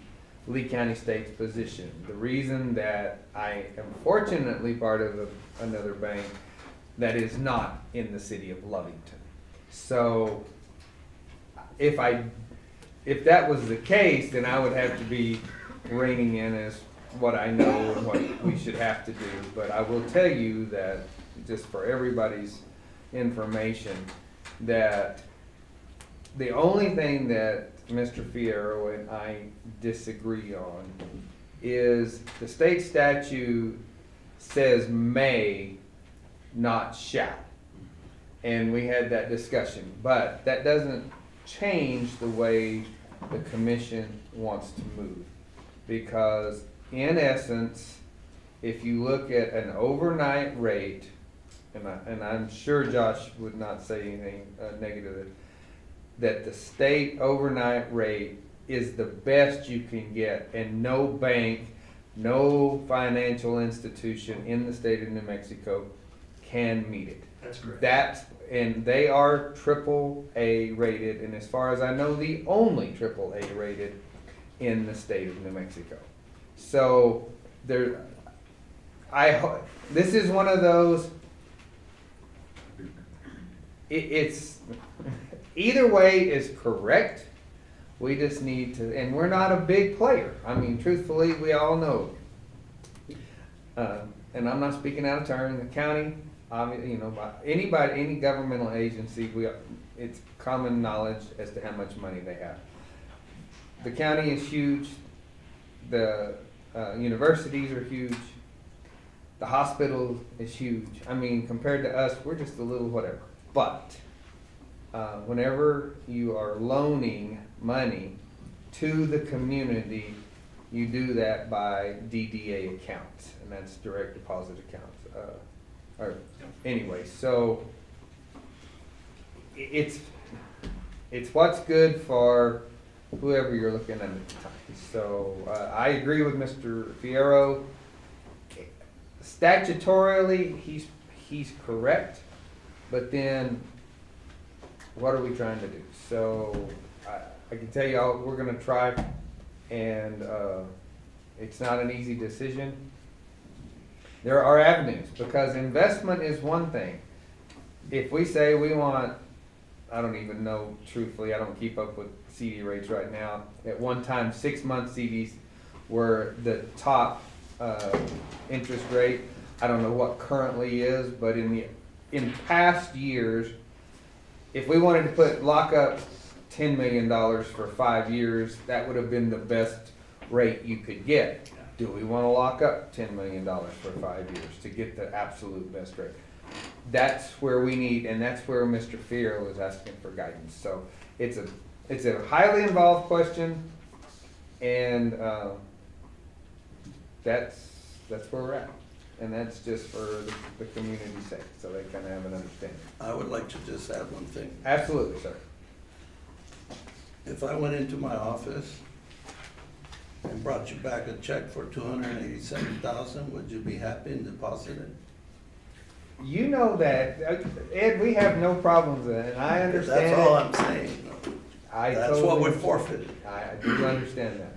Lee County State's position. The reason that I am fortunately part of another bank that is not in the city of Lovington. So if that was the case, then I would have to be reining in as what I know and what we should have to do. But I will tell you that, just for everybody's information, that the only thing that Mr. Fierro and I disagree on is the state statute says may, not shall. And we had that discussion, but that doesn't change the way the commission wants to move. Because in essence, if you look at an overnight rate, and I'm sure Josh would not say anything negative, that the state overnight rate is the best you can get, and no bank, no financial institution in the state of New Mexico can meet it. That's correct. And they are AAA rated, and as far as I know, the only AAA rated in the state of New Mexico. So this is one of those, it's, either way is correct. We just need to, and we're not a big player. I mean, truthfully, we all know. And I'm not speaking out of turn. The county, anybody, any governmental agency, it's common knowledge as to how much money they have. The county is huge. The universities are huge. The hospital is huge. I mean, compared to us, we're just a little whatever. But whenever you are loaning money to the community, you do that by DDA accounts, and that's direct deposit accounts. Anyway, so it's what's good for whoever you're looking at the time. So I agree with Mr. Fierro. Statutorily, he's correct, but then what are we trying to do? So I can tell you, we're going to try, and it's not an easy decision. There are avenues, because investment is one thing. If we say we want, I don't even know, truthfully, I don't keep up with CD rates right now. At one time, 6-month CDs were the top interest rate. I don't know what currently is, but in past years, if we wanted to lock up $10 million for 5 years, that would have been the best rate you could get. Do we want to lock up $10 million for 5 years to get the absolute best rate? That's where we need, and that's where Mr. Fierro was asking for guidance. So it's a highly involved question, and that's where we're at. And that's just for the community's sake, so they kind of have an understanding. I would like to just add one thing. Absolutely, sir. If I went into my office and brought you back a check for $287,000, would you be happy and deposit it? You know that, Ed, we have no problems with it, and I understand. That's all I'm saying. That's what we forfeited. I do understand that.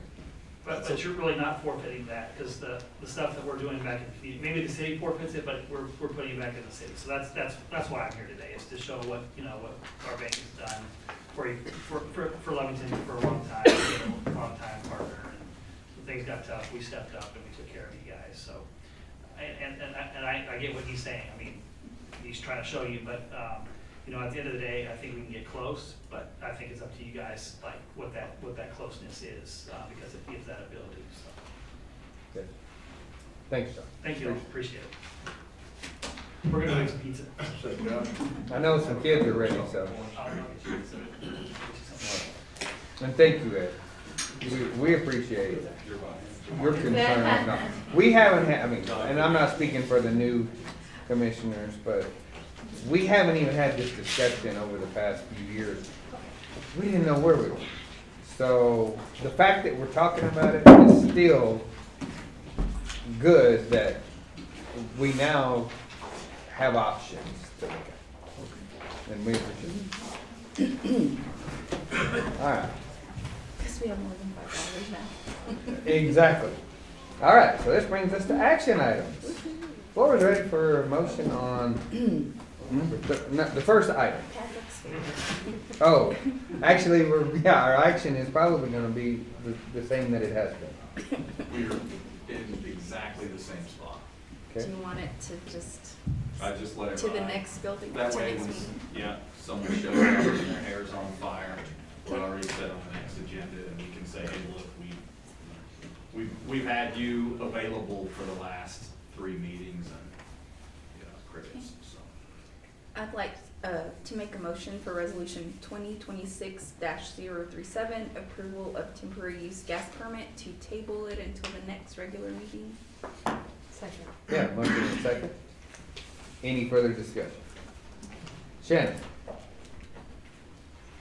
But you're really not forfeiting that, because the stuff that we're doing back in the community, maybe the city forfeits it, but we're putting it back in the city. So that's why I'm here today, is to show what our bank has done for Lovington for a long time, long-time partner. And when things got tough, we stepped up and we took care of you guys. So, and I get what he's saying. I mean, he's trying to show you, but at the end of the day, I think we can get close. But I think it's up to you guys, like what that closeness is, because it gives that ability. So. Good. Thanks, John. Thank you. Appreciate it. We're gonna make some pizza. I know some kids are ready, so. I'll get you some. And thank you, Ed. We appreciate your concern. No, we haven't had, I mean, and I'm not speaking for the new commissioners, but we haven't even had this discussion over the past few years. We didn't know where we were. So the fact that we're talking about it is still good, that we now have options to look at. And we appreciate it. All right. Because we have more than $5 now. Exactly. All right, so this brings us to action items. Floor is ready for a motion on the first item. Oh, actually, our action is probably gonna be the same that it has been. We're in exactly the same spot. Do Okay. you want it to just, I just let it to the ride. next building, That to way, next when, meeting? yeah, someone shows up and their hair's on fire, we're already set on the next agenda, and we can say, hey, look, we've had you available for the last 3 meetings, and, you know, crickets, so. I'd like to make a motion for resolution 2026-037, approval of temporary use gas permit, to table it until the next regular meeting. Second. Yeah, motion and second. Any further discussion? Shannon?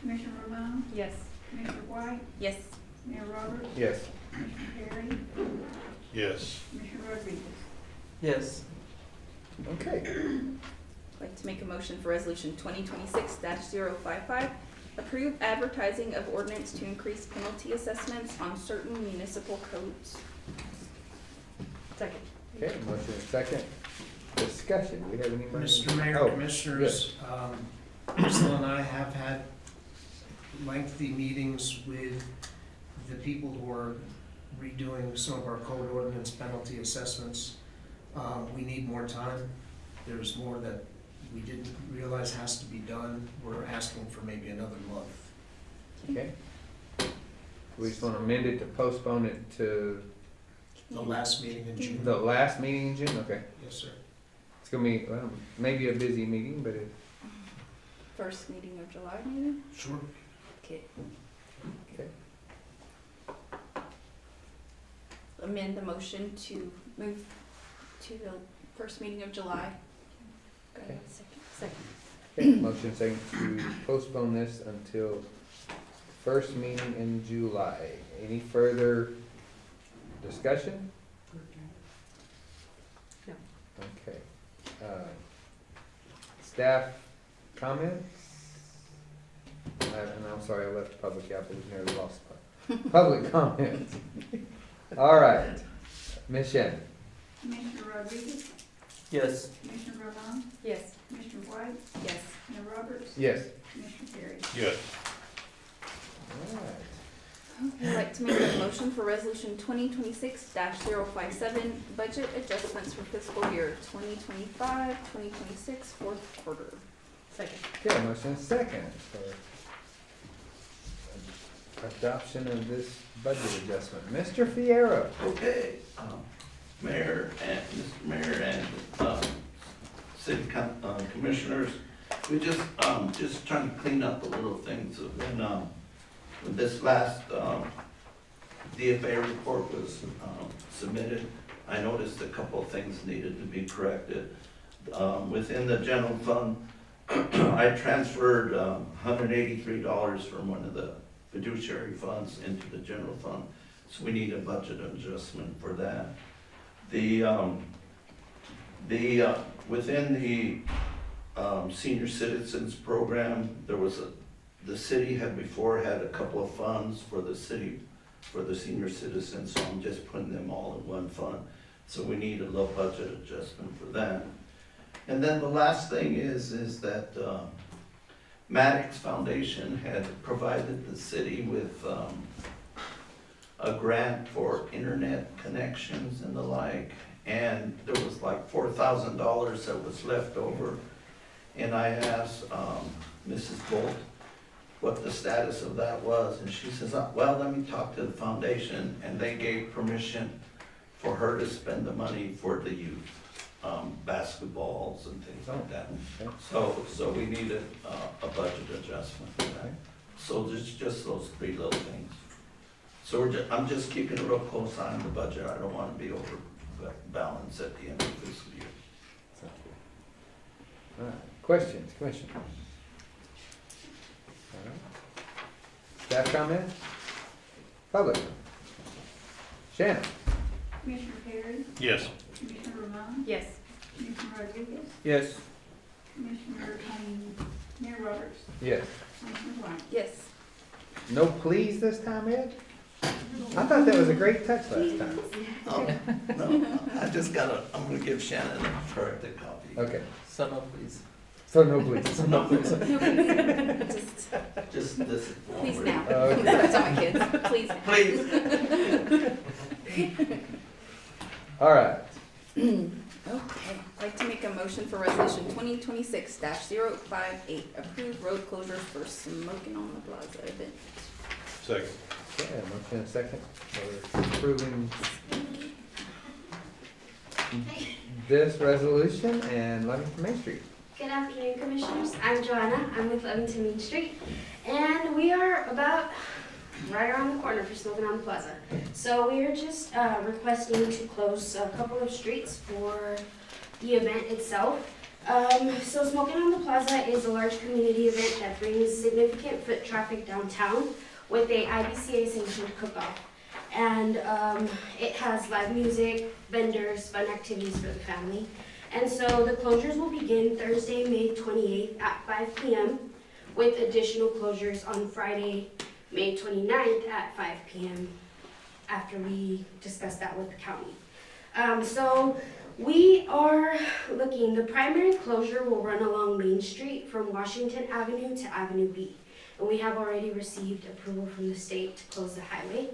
Commissioner Romano? Yes. Commissioner White? Yes. Mayor Roberts? Yes. Commissioner Perry? Yes. Commissioner Rodriguez? Yes. Okay. I'd like to make a motion for resolution 2026-055, approve advertising of ordinance to increase penalty assessments on certain municipal codes. Second. Okay, motion and second. Discussion, do we have any? Mr. Mayor, Oh, Commissioners, Crystal and I have had lengthy meetings with the people who are redoing some of our code ordinance penalty assessments. We need more time. There's more that we didn't realize has to be done. We're asking for maybe another month. Okay. We just want to amend it to postpone it to The last meeting in June. the last meeting in June? Okay. Yes, sir. It's gonna be, well, maybe a busy meeting, but it, First meeting of July, maybe? Sure. Okay. okay. Amend the motion to move to the first meeting of July. Go ahead, second. Okay, motion second to postpone this until first meeting in July. Any further discussion? No. Okay. Staff comments? And I'm sorry, I left public, I was near the lost part. Public comments. All right. Ms. Shannon? Commissioner Rodriguez? Yes. Commissioner Romano? Yes. Commissioner White? Yes. Mayor Roberts? Yes. Commissioner Perry? Yes. All right. I'd like to make a motion for resolution 2026-057, budget adjustments for fiscal year 2025-2026, fourth quarter. Second. Okay, motion second for adoption of this budget adjustment. Mr. Fierro? Okay, Mayor and Mr. Mayor and City Commissioners, we just trying to clean up the little things. When this last DFA report was submitted, I noticed a couple of things needed to be corrected. Within the general fund, I transferred $183 from one of the fiduciary funds into the general fund, so we need a budget adjustment for that. Within the senior citizens program, the city had before had a couple of funds for the city, for the senior citizens, so I'm just putting them all in one fund. So we need a low budget adjustment for that. And then the last thing is that Maddox Foundation had provided the city with a grant for internet connections and the like, and there was like $4,000 that was left over. And I asked Mrs. Bolt what the status of that was, and she says, well, let me talk to the foundation, and they gave permission for her to spend the money for the youth. basketballs and things like that. Okay. So we needed a budget adjustment for that. So just those three little things. So I'm just keeping a real close eye on the budget. I don't want to be over balanced at the end of the fiscal year. Sounds good. All right, questions, Commissioner? All right. Staff comment? Public? Shannon? Commissioner Perry, Yes. Commissioner Romano, Yes. Commissioner Rodriguez, Yes. Mayor Roberts, Yes. Commissioner White. Yes. No please this time, Ed? I thought that was a great touch last time. Oh, no, I'm gonna give Shannon a corrected copy. Okay, So no, please. so no please. No, please. Just, Just this. please now. Okay. That's all my kids. Please now. Please. All right, Okay, I'd like to make a motion for resolution 2026-058, approve road closures for Smoking on the Plaza event. Second. okay, motion and a second for approving this resolution and Lovington Main Street. Good afternoon, Commissioners. I'm Joanna. I'm with Lovington Main Street, and we are about right around the corner for Smoking on the Plaza. So we are just requesting to close a couple of streets for the event itself. So Smoking on the Plaza is a large community event that brings significant foot traffic downtown with a IBCA sanctioned cook-off. And it has live music, vendors, fun activities for the family. And so the closures will begin Thursday, May 28th at 5 p.m. with additional closures on Friday, May 29th at 5 p.m. after we discuss that with the county. So we are looking, the primary closure will run along Main Street from Washington Avenue to Avenue B. And we have already received approval from the state to close the highway.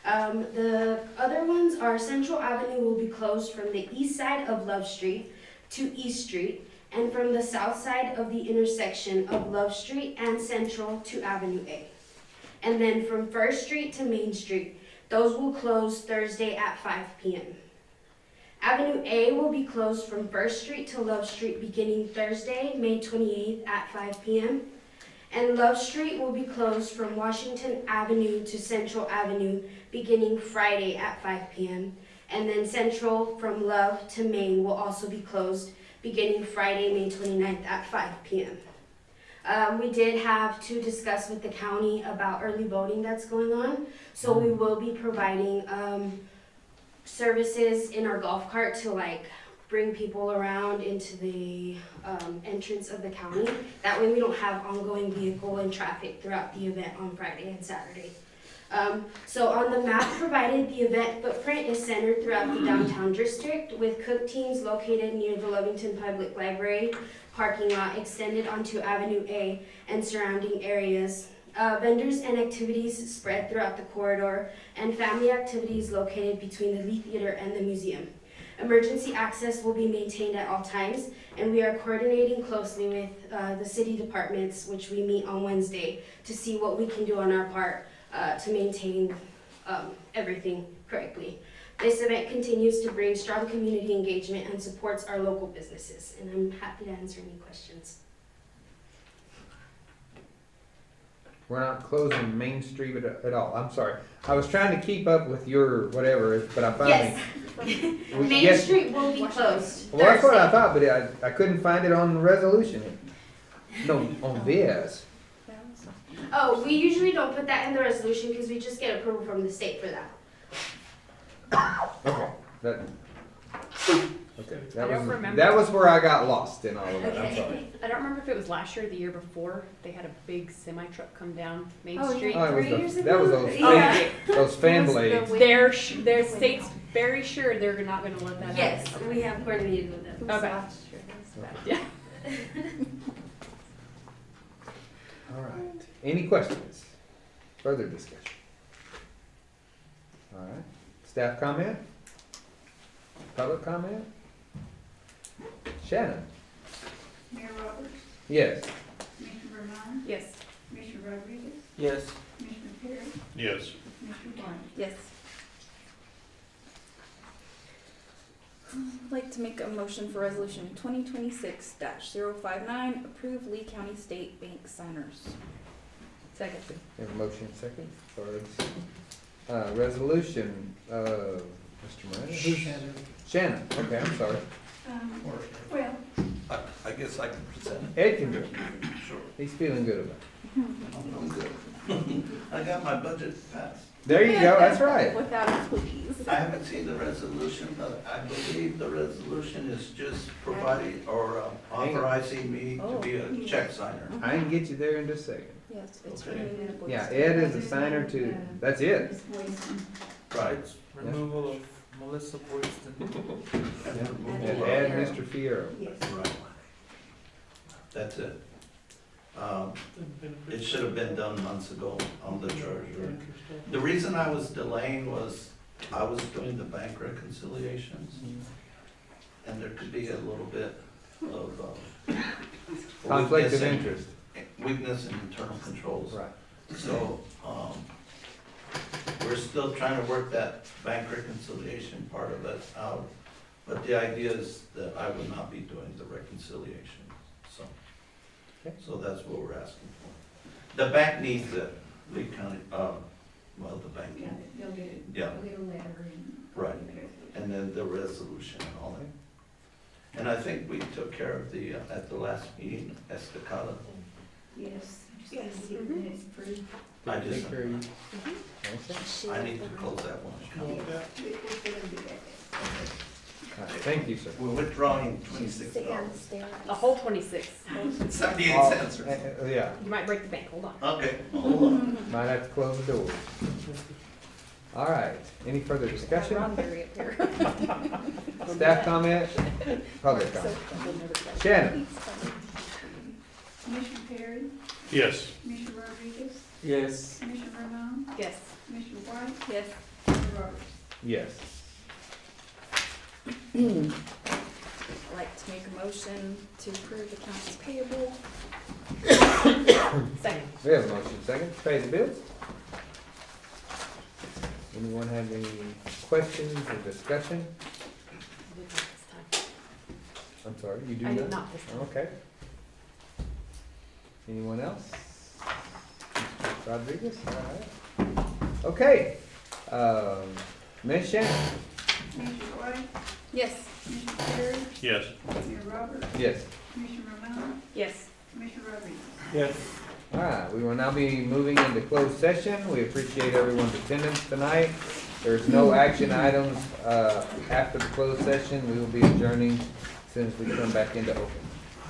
The other ones are Central Avenue will be closed from the east side of Love Street to East Street and from the south side of the intersection of Love Street and Central to Avenue A. And then from First Street to Main Street, those will close Thursday at 5 p.m. Avenue A will be closed from First Street to Love Street beginning Thursday, May 28th at 5 p.m. And Love Street will be closed from Washington Avenue to Central Avenue beginning Friday at 5 p.m. And then Central from Love to Main will also be closed beginning Friday, May 29th at 5 p.m. We did have to discuss with the county about early voting that's going on. So we will be providing services in our golf cart to like bring people around into the entrance of the county. That way we don't have ongoing vehicle and traffic throughout the event on Friday and Saturday. So on the map provided, the event footprint is centered throughout the downtown district with cook teams located near the Lovington Public Library parking lot extended onto Avenue A and surrounding areas. Vendors and activities spread throughout the corridor and family activities located between the Lee Theater and the museum. Emergency access will be maintained at all times, and we are coordinating closely with the city departments, which we meet on Wednesday, to see what we can do on our part to maintain everything correctly. This event continues to bring strong community engagement and supports our local businesses, and I'm happy to answer any questions. We're not closing Main Street at all. I'm sorry. I was trying to keep up with your whatever, but I finally. Yes. Main Street will be closed. Well, that's what I Thursday. thought, but I couldn't find it on the resolution. No, on this. Oh, we usually don't put that in the resolution because we just get approval from the state for that. Okay, that. Okay, I don't that remember. was where I got lost in all of that. I'm Okay. sorry. I don't remember if it was last year or the year before, they had a big semi truck come down Main Oh, Street. Oh, it was 3 years that was ago? those Yeah. fan, those fan blades. Their state's very sure they're not gonna let that Yes, happen. we have coordinated with them. Okay. Yeah. All right. Any questions? Further discussion? All right. Staff comment? Public comment? Shannon? Mayor Roberts, Yes. Commissioner Romano, Yes. Commissioner Rodriguez, Yes. Commissioner Perry, Yes. Commissioner White. Yes. I'd like like to make a motion for resolution 2026-059, approve Lee County State Bank signers. Second. We have a motion second for resolution, Mr. Miranda? Shannon. Shannon, okay, I'm sorry. Well, I guess I can present Ed can do it. it. Sure. He's feeling good about it. I'm good. I got my budget passed. There you go, that's right. Without employees. I haven't seen the resolution, but I believe the resolution is just providing or authorizing me to be a check signer. I can get you there in just a second. Yes, it's Okay. renewable. Yeah, Ed is a signer too. That's it. Right. Removal of Melissa Boyston. And Ed, Mr. Fierro. Right. That's it. It should have been done months ago on the treasurer. The reason I was delaying was I was doing the bank reconciliations, and there could be a little bit of Conflict of weakness in- interest. weakness in internal controls. Right. So, we're still trying to work that bank reconciliation part of it out, but the idea is that I would not be doing the reconciliation, so. Okay. So that's what we're asking for. The bank needs it, Lee County, well, the bank, yeah, they'll get it. yeah, They'll get a letter and. right, and then the resolution and all that. And I think we took care of the, at the last meeting, Estacada. Yes. Yes. It's approved. I just, Take care of you. I need to close that one. We're gonna do that. All right, thank you, sir. We're withdrawing $26. A whole 26. 78 cents or Yeah, You might break the bank, hold on. Okay, hold on. might have to close the door. All right, any further discussion? Roddenberry up here. Staff comment? Public comment? Shannon? Commissioner Perry, Yes. Commissioner Rodriguez, Yes. Commissioner Romano, Yes. Commissioner White, Yes. Commissioner Roberts. Yes. I'd like to make a motion to approve accounts payable. Second. We have a motion second, to pay the bills. Anyone have any questions or discussion? I'm sorry, you do I not? did not this time. Okay. Anyone else? Mr. Rodriguez, all right. Okay, Ms. Shannon? Commissioner White, Yes. Commissioner Perry, Yes. Commissioner Roberts, Yes. Commissioner Romano, Yes. Commissioner Rodriguez. Yes. All right, we will now be moving into closed session. We appreciate everyone's attendance tonight. There's no action items after the closed session. We will be adjourning as soon as we come back into open.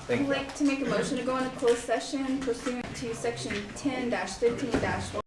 Thank I'd you. like to make a motion to go into closed session pursuant to section 10-15-1.